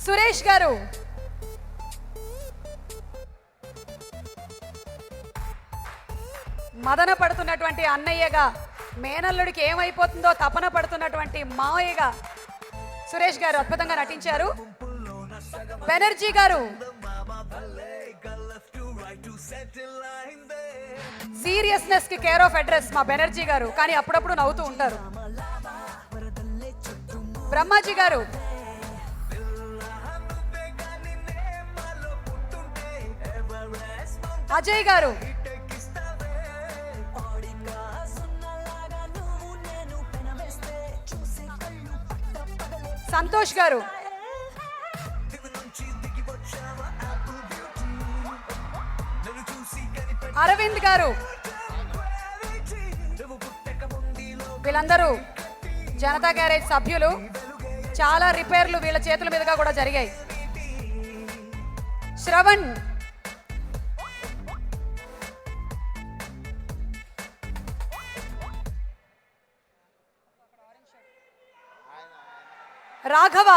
సురేష్ గారు, మదన పడుతున్నటువంటి అన్నయ్యగా, మేనల్లుడికి ఏమైపోతుందో తపన పడుతున్నటువంటి మావయ్యగా సురేష్ గారు అద్భుతంగా నటించారు. బెనర్జీ గారు, సీరియస్నెస్ కి కేర్ ఆఫ్ అడ్రస్ మా బెనర్జీ గారు, కానీ అప్పుడప్పుడు నవ్వుతూ ఉంటారు. బ్రహ్మాజీ గారు, అజయ్ గారు, సంతోష్ గారు, అరవింద్ గారు, వీళ్ళందరూ జనతా గ్యారేజ్ సభ్యులు. చాలా రిపేర్లు వీళ్ళ చేతుల మీదుగా కూడా జరిగాయి. శ్రవణ్, రాఘవ,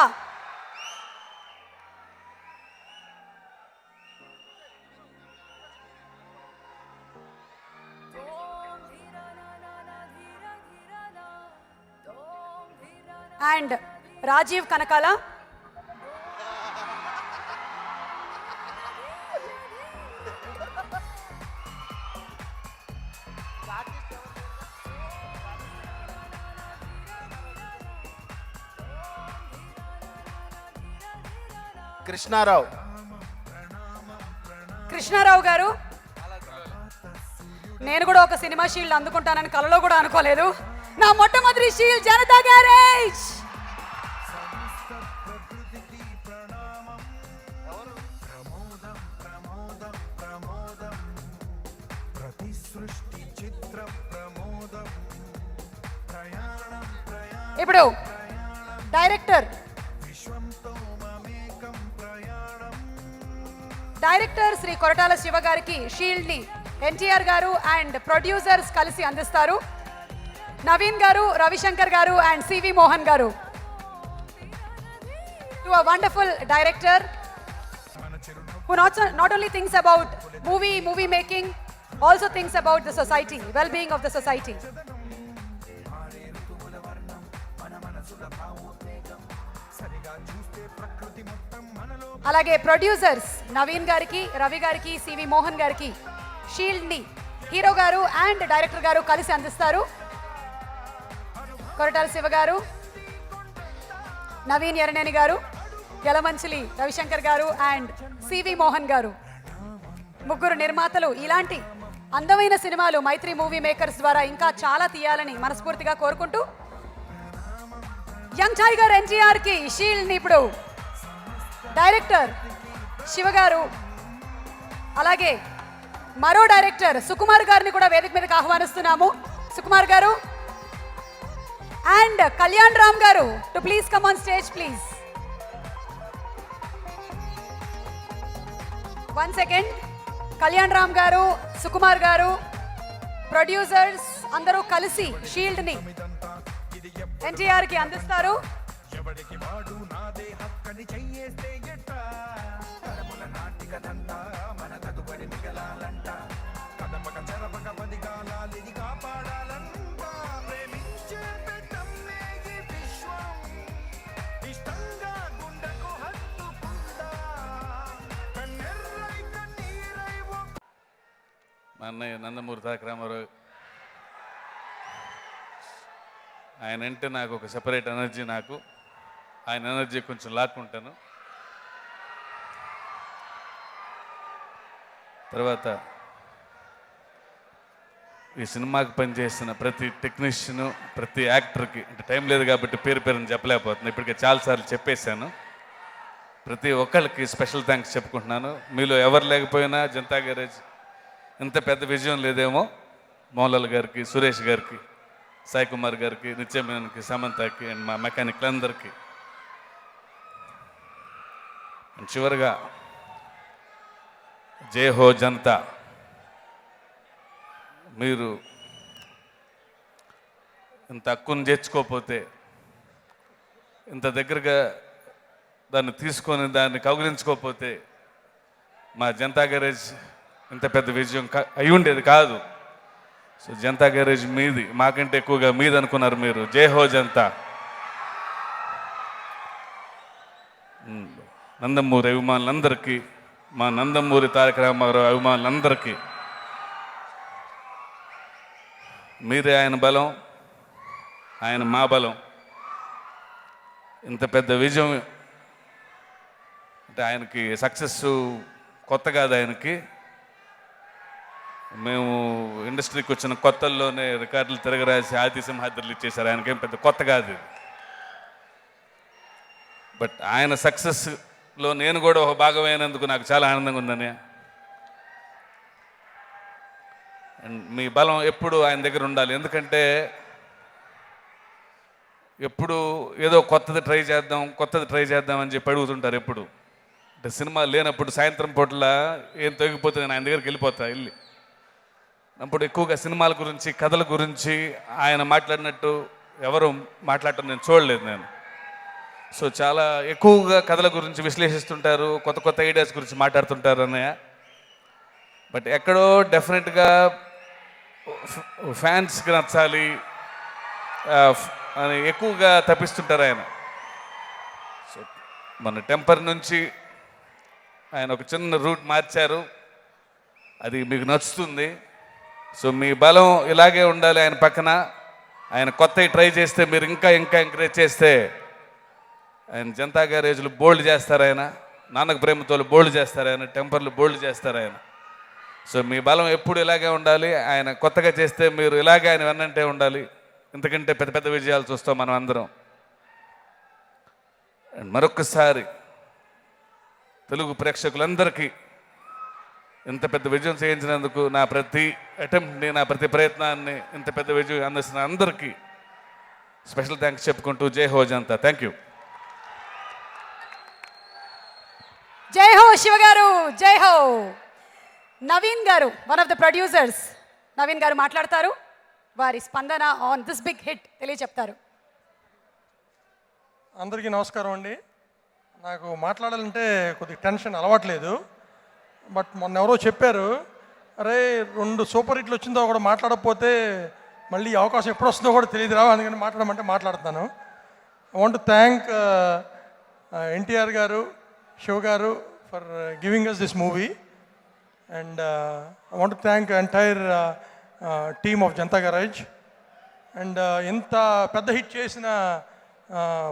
అండ్ రాజీవ్ కనకాల. కృష్ణారావు, కృష్ణారావు గారు, నేను కూడా ఒక సినిమా షీల్డ్ అందుకుంటానని కలలో కూడా అనుకోలేదు. నా మొట్టమొదటి షీల్డ్ జనతా గ్యారేజ్. ఇప్పుడు డైరెక్టర్ శ్రీ కొరటాల శివ గారికి షీల్డ్ ని ఎన్టీఆర్ గారు అండ్ ప్రొడ్యూసర్స్ కలిసి అందిస్తారు. నవీన్ గారు, రవిశంకర్ గారు అండ్ సివి మోహన్ గారు. To a wonderful director who not only thinks about movie making, also thinks about the society, well-being of the society. అలాగే ప్రొడ్యూసర్స్ నవీన్ గారికి, రవి గారికి, సివి మోహన్ గారికి షీల్డ్ ని హీరో గారు అండ్ డైరెక్టర్ గారు కలిసి అందిస్తారు. కొరటాల శివ గారు, నవీన్ ఎర్రనేని గారు, యలమంచిలి రవిశంకర్ గారు అండ్ సివి మోహన్ గారు, ముగ్గురు నిర్మాతలు. ఇలాంటి అందమైన సినిమాలు మైత్రి మూవీ మేకర్స్ ద్వారా ఇంకా చాలా తీయాలని మనస్ఫూర్తిగా కోరుకుంటూ, యంగ్ టైగర్ ఎన్టీఆర్ కి షీల్డ్ ని ఇప్పుడు డైరెక్టర్ శివ గారు, అలాగే మరో డైరెక్టర్ సుకుమార్ గారిని కూడా వేదిక మీదకి ఆహ్వానిస్తున్నాము. సుకుమార్ గారు అండ్ కళ్యాణ్ రామ్ గారు to please come on stage please. 1 second. Kalyan Ram గారు, సుకుమార్ గారు, ప్రొడ్యూసర్స్ అందరూ కలిసి షీల్డ్ ని ఎన్టీఆర్ కి అందిస్తారు. మా అన్నయ్య నందమూరి తారక రామారావు, ఆయన అంటే నాకు ఒక సెపరేట్ ఎనర్జీ. నాకు ఆయన ఎనర్జీ కొంచెం లాక్కుంటాను. తర్వాత ఈ సినిమాకి పనిచేసిన ప్రతి టెక్నీషియను, ప్రతి యాక్టర్కి, అంటే టైం లేదు కాబట్టి పేరుని చెప్పలేకపోతున్నాను, ఇప్పటికే చాలాసార్లు చెప్పేశాను. ప్రతి ఒక్కరికి స్పెషల్ థ్యాంక్స్ చెప్పుకుంటున్నాను. మీలో ఎవరు లేకపోయినా జనతా గ్యారేజ్ ఇంత పెద్ద విజయం లేదేమో. మోహన్లాల్ గారికి, సురేష్ గారికి, సాయి కుమార్ గారికి, నిత్యమేనన్కి, సమంతకి అండ్ మా మెకానిక్లందరికీ. అండ్ చివరిగా జై హో జనతా. మీరు ఇంత హక్కును చేర్చుకోకపోతే, ఇంత దగ్గరగా దాన్ని తీసుకొని దాన్ని కౌగిలించుకోకపోతే మా జనతా గ్యారేజ్ ఇంత పెద్ద విజయం అయి ఉండేది కాదు. సో జనతా గ్యారేజ్ మీది, మాకంటే ఎక్కువగా మీది అనుకున్నారు మీరు. జై హో జనతా. నందమూరి అభిమానులందరికీ మా నందమూరి తారక రామారావు అభిమానులందరికీ మీరే ఆయన బలం, ఆయన మా బలం. ఇంత పెద్ద విజయం అంటే ఆయనకి సక్సెస్ కొత్త కాదు ఆయనకి. మేము ఇండస్ట్రీకి వచ్చిన కొత్తల్లోనే రికార్డులు తిరగరాసి ఆది సింహాద్రులు ఇచ్చేశారు. ఆయనకేం పెద్ద కొత్త కాదు ఇది. బట్ ఆయన సక్సెస్లో నేను కూడా ఒక భాగమైనందుకు నాకు చాలా ఆనందంగా ఉందని. అండ్ మీ బలం ఎప్పుడు ఆయన దగ్గర ఉండాలి. ఎందుకంటే ఎప్పుడు ఏదో కొత్తది ట్రై చేద్దాం అని చెప్పి అడుగుతుంటారు ఎప్పుడు. అంటే సినిమా లేనప్పుడు సాయంత్రం పూటల ఏం తొగిపోతే నేను ఆయన దగ్గరికి వెళ్ళి అప్పుడు ఎక్కువగా సినిమాల గురించి, కథల గురించి ఆయన మాట్లాడినట్టు ఎవరు మాట్లాడటం నేను చూడలేదు నేను. సో చాలా ఎక్కువగా కథల గురించి విశ్లేషిస్తుంటారు, కొత్త కొత్త ఐడియాస్ గురించి మాట్లాడుతుంటారు అన్నయ్య. బట్ ఎక్కడో డెఫినెట్గా ఫ్యాన్స్కి నచ్చాలి అని ఎక్కువగా తప్పిస్తుంటారు ఆయన. సో మన టెంపర్ నుంచి ఆయన ఒక చిన్న రూట్ మార్చారు, అది మీకు నచ్చుతుంది. సో మీ బలం ఇలాగే ఉండాలి ఆయన పక్కన. ఆయన కొత్తవి ట్రై చేస్తే మీరు ఇంకా ఎంకరేజ్ చేస్తే ఆయన జనతా గ్యారేజ్లు బోల్డ్ చేస్తారు, ఆయన నాన్నకు ప్రేమతోలు బోల్డ్ చేస్తారు, ఆయన టెంపర్లు బోల్డ్ చేస్తారు ఆయన. సో మీ బలం ఎప్పుడు ఇలాగే ఉండాలి. ఆయన కొత్తగా చేస్తే మీరు ఇలాగే ఆయన వెన్నంటే ఉండాలి. ఇంతకంటే పెద్ద పెద్ద విజయాలు చూస్తాం మనం అందరం. అండ్ మరొక్కసారి తెలుగు ప్రేక్షకులందరికీ ఇంత పెద్ద విజయం చేయించినందుకు నా ప్రతి అటెంప్ట్ని, నా ప్రతి ప్రయత్నాన్ని ఇంత పెద్ద విజయం అందిస్తున్న అందరికీ స్పెషల్ థ్యాంక్స్ చెప్పుకుంటూ జై హో జనతా. Thank you. జై హో శివ గారు, జై హో. నవీన్ గారు, one of the producers, Naveen గారు మాట్లాడతారు. వారి స్పందన ఆన్ దిస్ బిగ్ హిట్ తెలియచెప్తారు. అందరికీ నమస్కారం అండి. నాకు మాట్లాడాలంటే కొద్దిగా టెన్షన్ అలవాట్లేదు. బట్ మొన్న ఎవరో చెప్పారు, అరే 2 సూపర్ హిట్లు వచ్చిందో కూడా మాట్లాడకపోతే మళ్ళీ అవకాశం ఎప్పుడు వస్తుందో కూడా తెలియదు రా, అందుకని మాట్లాడమంటే మాట్లాడుతున్నాను. I want to thank NTR garu, Shiva garu for giving us this movie. And I want to thank entire team of Janatha Garage. And ఇంత పెద్ద హిట్ చేసిన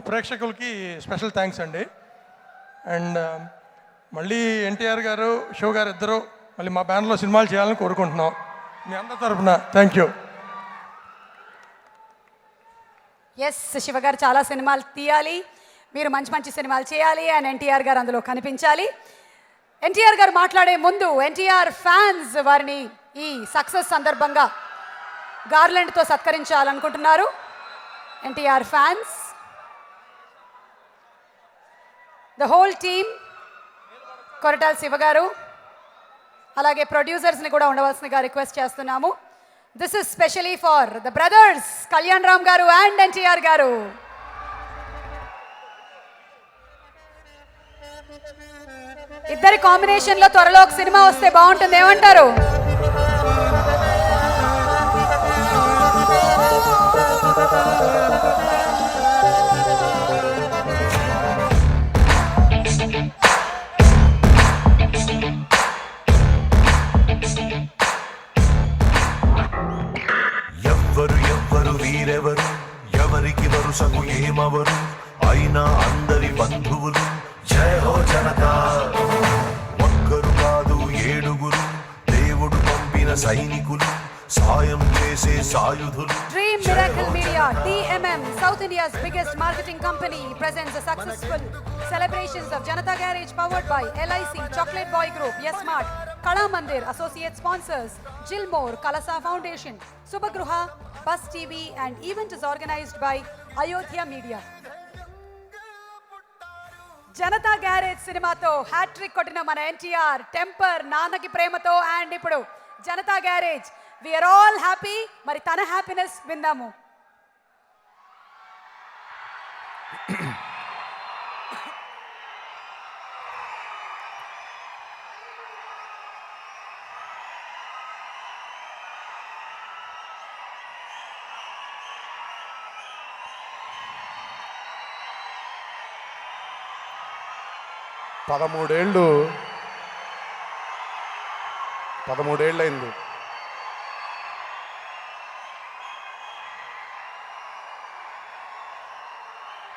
ప్రేక్షకులకి స్పెషల్ థ్యాంక్స్ అండి. అండ్ మళ్ళీ ఎన్టీఆర్ గారు, శివ గారు ఇద్దరు మళ్ళీ మా బ్యానర్లో సినిమాలు చేయాలని కోరుకుంటున్నాం మీ అందరి తరఫున. Thank you. ఎస్, శివ గారు చాలా సినిమాలు తీయాలి, మీరు మంచి మంచి సినిమాలు చేయాలి, అండ్ ఎన్టీఆర్ గారు అందులో కనిపించాలి. ఎన్టీఆర్ గారు మాట్లాడే ముందు ఎన్టీఆర్ ఫ్యాన్స్ వారిని ఈ సక్సెస్ సందర్భంగా గార్లెండ్తో సత్కరించాలనుకుంటున్నారు. NTR fans, the whole team, Koratala Siva garu, అలాగే ప్రొడ్యూసర్స్ని కూడా ఉండవలసిందిగా రిక్వెస్ట్ చేస్తున్నాము. This is specially for the brothers Kalyan Ram garu and NTR గారు. ఇద్దరి కాంబినేషన్లో త్వరలో ఒక సినిమా వస్తే బాగుంటుంది, ఏమంటారు? ఎవ్వరు వీరెవరు, ఎవరికి వరుసకు ఏమవరు, అయినా అందరి బంధువులు. జయ హో జనతా. ఒక్కరు కాదు 7 దేవుడు పంపిన సైనికులు, సాయం చేసే సాయుధులు. Dream Miracle Media, DMM, South India's biggest marketing company, presents the successful celebrations of Janata Garage powered by LIC, Chocolate Boy Group, Yes Mart, Kala Mandir, associate sponsors, Gilmore, Kalasa Foundation, Subhagruha, Bus TV, and event is organized by Ayodhya Media. Janatha Garage సినిమాతో hattrick కొట్టిన మన NTR, Temper, నాన్నకి ప్రేమతో, and ఇప్పుడు Janatha Garage. We're all happy. మరి తన happiness విందాము. పదమూడేళ్ళు 13 ఏళ్ళైంది.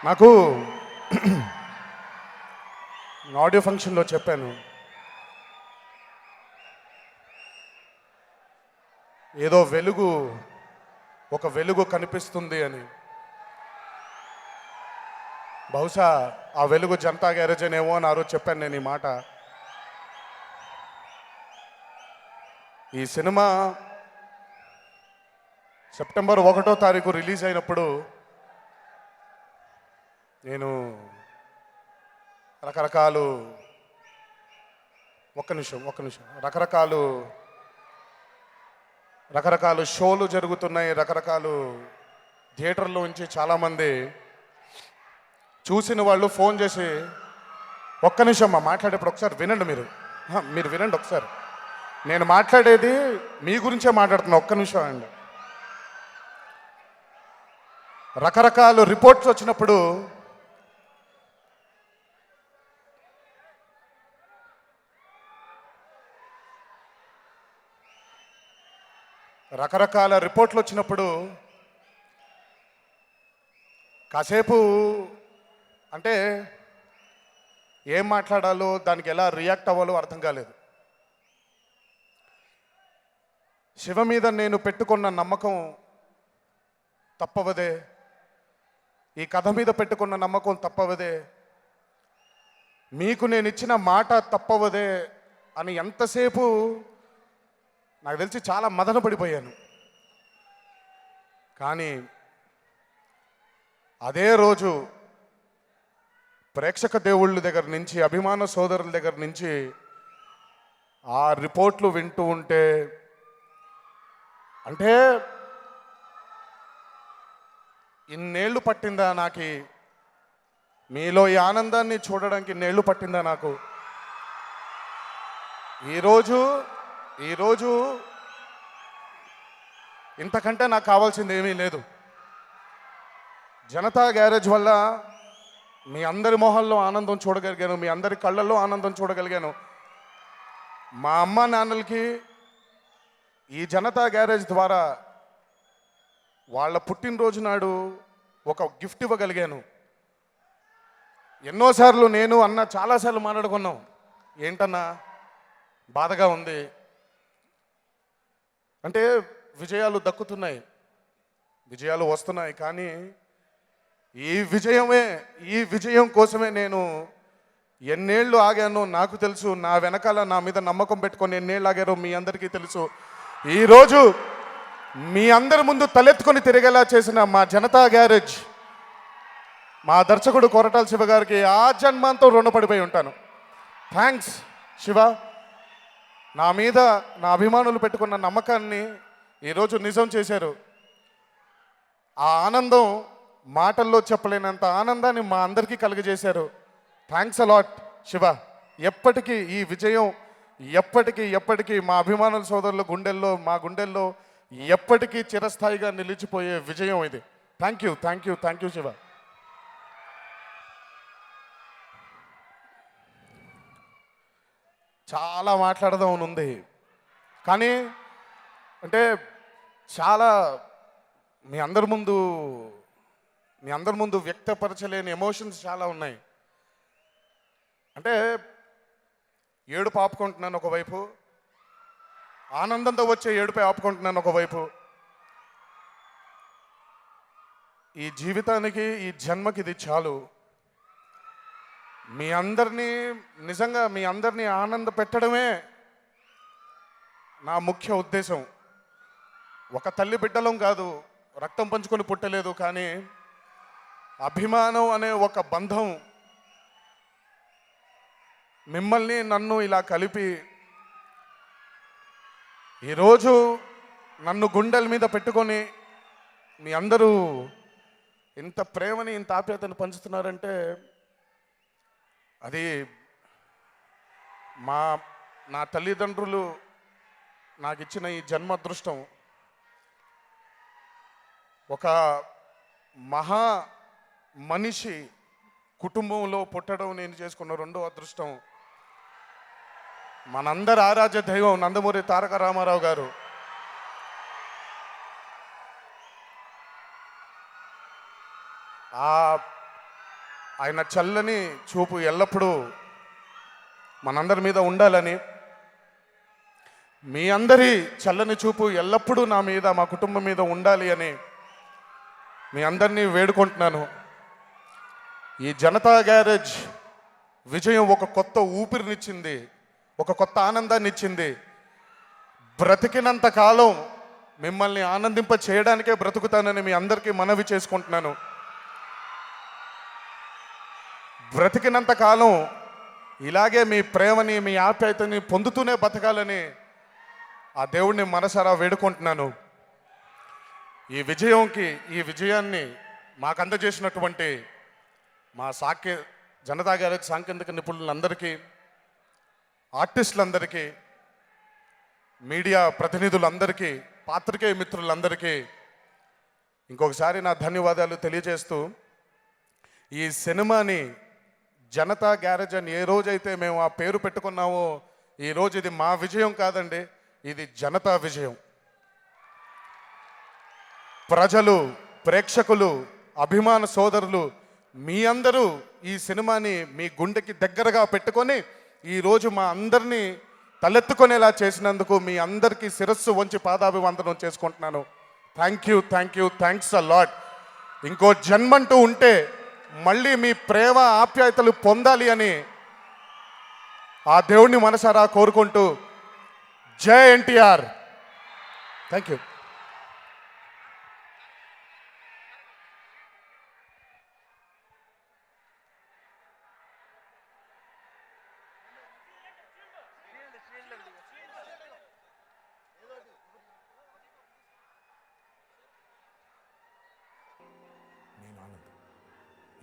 నాకు ఆడియో ఫంక్షన్లో చెప్పాను, ఏదో ఒక వెలుగు కనిపిస్తుంది అని. బహుశా ఆ వెలుగు జనతా గ్యారేజ్ అనేమో అని ఆ రోజు చెప్పాను నేను ఈ మాట. ఈ సినిమా సెప్టెంబర్ 1వ తారీఖు రిలీజ్ అయినప్పుడు నేను రకరకాలు రకరకాలు షోలు జరుగుతున్నాయి, రకరకాలు థియేటర్లో నుంచి చాలామంది చూసిన వాళ్ళు ఫోన్ చేసి, ఒక్క నిమిషం మాట్లాడేప్పుడు ఒకసారి వినండి, మీరు వినండి ఒకసారి, నేను మాట్లాడేది మీ గురించే మాట్లాడుతున్నా, ఒక్క నిమిషం అండి. రకరకాల రిపోర్ట్స్ వచ్చినప్పుడు కాసేపు అంటే ఏం మాట్లాడాలో, దానికి ఎలా రియాక్ట్ అవ్వాలో అర్థం కాలేదు. శివ మీద నేను పెట్టుకున్న నమ్మకం తప్పవదే, ఈ కథ మీద పెట్టుకున్న నమ్మకం తప్పవదే, మీకు నేను ఇచ్చిన మాట తప్పవదే అని ఎంతసేపు నాకు తెలిసి చాలా మదన పడిపోయాను. కానీ అదే రోజు ప్రేక్షక దేవుళ్ళ దగ్గర నుంచి, అభిమాన సోదరుల దగ్గర నుంచి ఆ రిపోర్ట్లు వింటూ ఉంటే, అంటే ఇన్నేళ్ళు పట్టిందా నాకు మీలో ఈ ఆనందాన్ని చూడడానికి, ఇన్నేళ్ళు పట్టిందా నాకు? ఈరోజు ఇంతకంటే నాకు కావాల్సింది ఏమీ లేదు. జనతా గ్యారేజ్ వల్ల మీ అందరి మొహల్లో ఆనందం చూడగలిగాను, మీ అందరి కళ్ళల్లో ఆనందం చూడగలిగాను. మా అమ్మ నాన్నలకి ఈ జనతా గ్యారేజ్ ద్వారా వాళ్ళ పుట్టినరోజు నాడు ఒక గిఫ్ట్ ఇవ్వగలిగాను. ఎన్నోసార్లు నేను అన్న చాలాసార్లు మాట్లాడుకున్నాం, ఏంటన్నా బాధగా ఉంది అంటే, విజయాలు దక్కుతున్నాయి, విజయాలు వస్తున్నాయి, కానీ ఈ విజయం కోసమే నేను ఎన్నేళ్ళు ఆగానో నాకు తెలుసు. నా వెనకాల నా మీద నమ్మకం పెట్టుకొని ఎన్నేళ్ళు ఆగారో మీ అందరికీ తెలుసు. ఈరోజు మీ అందరి ముందు తలెత్తుకొని తిరిగేలా చేసిన మా జనతా గ్యారేజ్, మా దర్శకుడు కొరటాల శివ గారికి ఆ జన్మంతో రుణపడిపోయి ఉంటాను. థ్యాంక్స్ శివ. నా మీద నా అభిమానులు పెట్టుకున్న నమ్మకాన్ని ఈరోజు నిజం చేశారు. ఆ ఆనందం మాటల్లో చెప్పలేనంత ఆనందాన్ని మా అందరికీ కలుగజేశారు. Thanks a lot Shiva. ఎప్పటికీ ఈ విజయం ఎప్పటికీ మా అభిమానుల సోదరుల గుండెల్లో, మా గుండెల్లో ఎప్పటికీ చిరస్థాయిగా నిలిచిపోయే విజయం ఇది. Thank you Shiva. చాలా మాట్లాడదాం ఉంది, కానీ అంటే చాలా మీ అందరి ముందు వ్యక్తపరచలేని ఎమోషన్స్ చాలా ఉన్నాయి. అంటే ఏడుపు ఆపుకుంటున్నాను ఒకవైపు, ఆనందంతో వచ్చే ఏడుపై ఆపుకుంటున్నాను ఒకవైపు. ఈ జీవితానికి, ఈ జన్మకి ఇది చాలు. మీ అందరినీ ఆనంద పెట్టడమే నా ముఖ్య ఉద్దేశం. ఒక తల్లి బిడ్డలం కాదు, రక్తం పంచుకొని పుట్టలేదు, కానీ అభిమానం అనే ఒక బంధం మిమ్మల్ని నన్ను ఇలా కలిపి ఈరోజు నన్ను గుండెల మీద పెట్టుకొని మీ అందరూ ఇంత ప్రేమని, ఇంత ఆప్యాయతను పంచుతున్నారంటే అది నా తల్లిదండ్రులు నాకు ఇచ్చిన ఈ జన్మ అదృష్టం. ఒక మహా మనిషి కుటుంబంలో పుట్టడం నేను చేసుకున్న రెండో అదృష్టం. మనందరి ఆరాధ్య దైవం నందమూరి తారక రామారావు గారు ఆయన చల్లని చూపు ఎల్లప్పుడూ మనందరి మీద ఉండాలని, మీ అందరి చల్లని చూపు ఎల్లప్పుడూ నా మీద, మా కుటుంబం మీద ఉండాలి అని మీ అందరినీ వేడుకుంటున్నాను. ఈ జనతా గ్యారేజ్ విజయం ఒక కొత్త ఊపిరినిచ్చింది, ఒక కొత్త ఆనందాన్ని ఇచ్చింది. బ్రతికినంత కాలం మిమ్మల్ని ఆనందింప చేయడానికే బ్రతుకుతానని మీ అందరికీ మనవి చేసుకుంటున్నాను. బ్రతికినంత కాలం ఇలాగే మీ ప్రేమని, మీ ఆప్యాయతని పొందుతూనే బతకాలని ఆ దేవుణ్ణి మనసారా వేడుకుంటున్నాను. ఈ విజయాన్ని మాకు అందజేసినటువంటి మా జనతా గ్యారేజ్ సాంకేతిక నిపుణులందరికీ, ఆర్టిస్టులందరికీ, మీడియా ప్రతినిధులందరికీ, పాత్రికేయ మిత్రులందరికీ ఇంకొకసారి నా ధన్యవాదాలు తెలియజేస్తూ, ఈ సినిమాని జనతా గ్యారేజ్ అని ఏ రోజైతే మేము ఆ పేరు పెట్టుకున్నామో, ఈరోజు ఇది మా విజయం కాదండి, ఇది జనతా విజయం. ప్రజలు, ప్రేక్షకులు, అభిమాన సోదరులు మీ అందరూ ఈ సినిమాని మీ గుండెకి దగ్గరగా పెట్టుకొని ఈరోజు మా అందరినీ తలెత్తుకునేలా చేసినందుకు మీ అందరికీ శిరస్సు వంచి పాదాభివందనం చేసుకుంటున్నాను. Thanks a lot. ఇంకో జన్మంటూ ఉంటే మళ్ళీ మీ ప్రేమ ఆప్యాయతలు పొందాలి అని ఆ దేవుణ్ణి మనసారా కోరుకుంటూ, జై ఎన్టీఆర్. Thank you.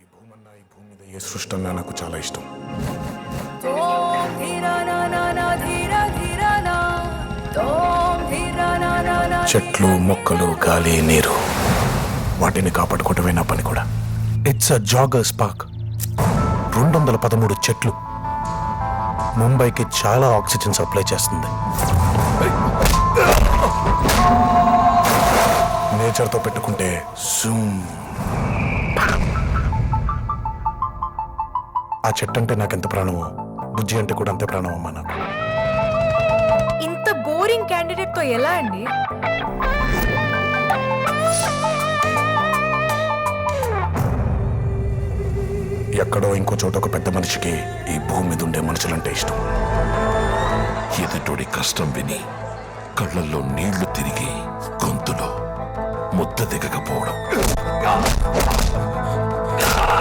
ఈ భూమి మీద ఏ సృష్టి అన్నా నాకు చాలా ఇష్టం. ఓం ధీరా నా నా నా ధీరా ధీరా నా, ఓం ధీరా నా నా నా. చెట్లు, మొక్కలు, గాలి, నీరు, వాటిని కాపాడుకోవటమే నా పని కూడా. It's a joggers park. 213 చెట్లు ముంబైకి చాలా ఆక్సిజన్ సప్లై చేస్తుంది. నేచర్తో పెట్టుకుంటే ఆ చెట్టు అంటే నాకెంత ప్రాణమో, బుజ్జి అంటే కూడా అంతే ప్రాణం అమ్మా నాకు. ఇంత బోరింగ్ క్యాండిడేట్ తో ఎలా అండి? ఎక్కడో ఇంకో చోట ఒక పెద్ద మనిషికి ఈ భూమి మీద ఉండే మనుషులంటే ఇష్టం. ఎదుటోడి కష్టం విని కళ్ళల్లో నీళ్లు తిరిగి గొంతులో ముద్ద దిగకపోవడం.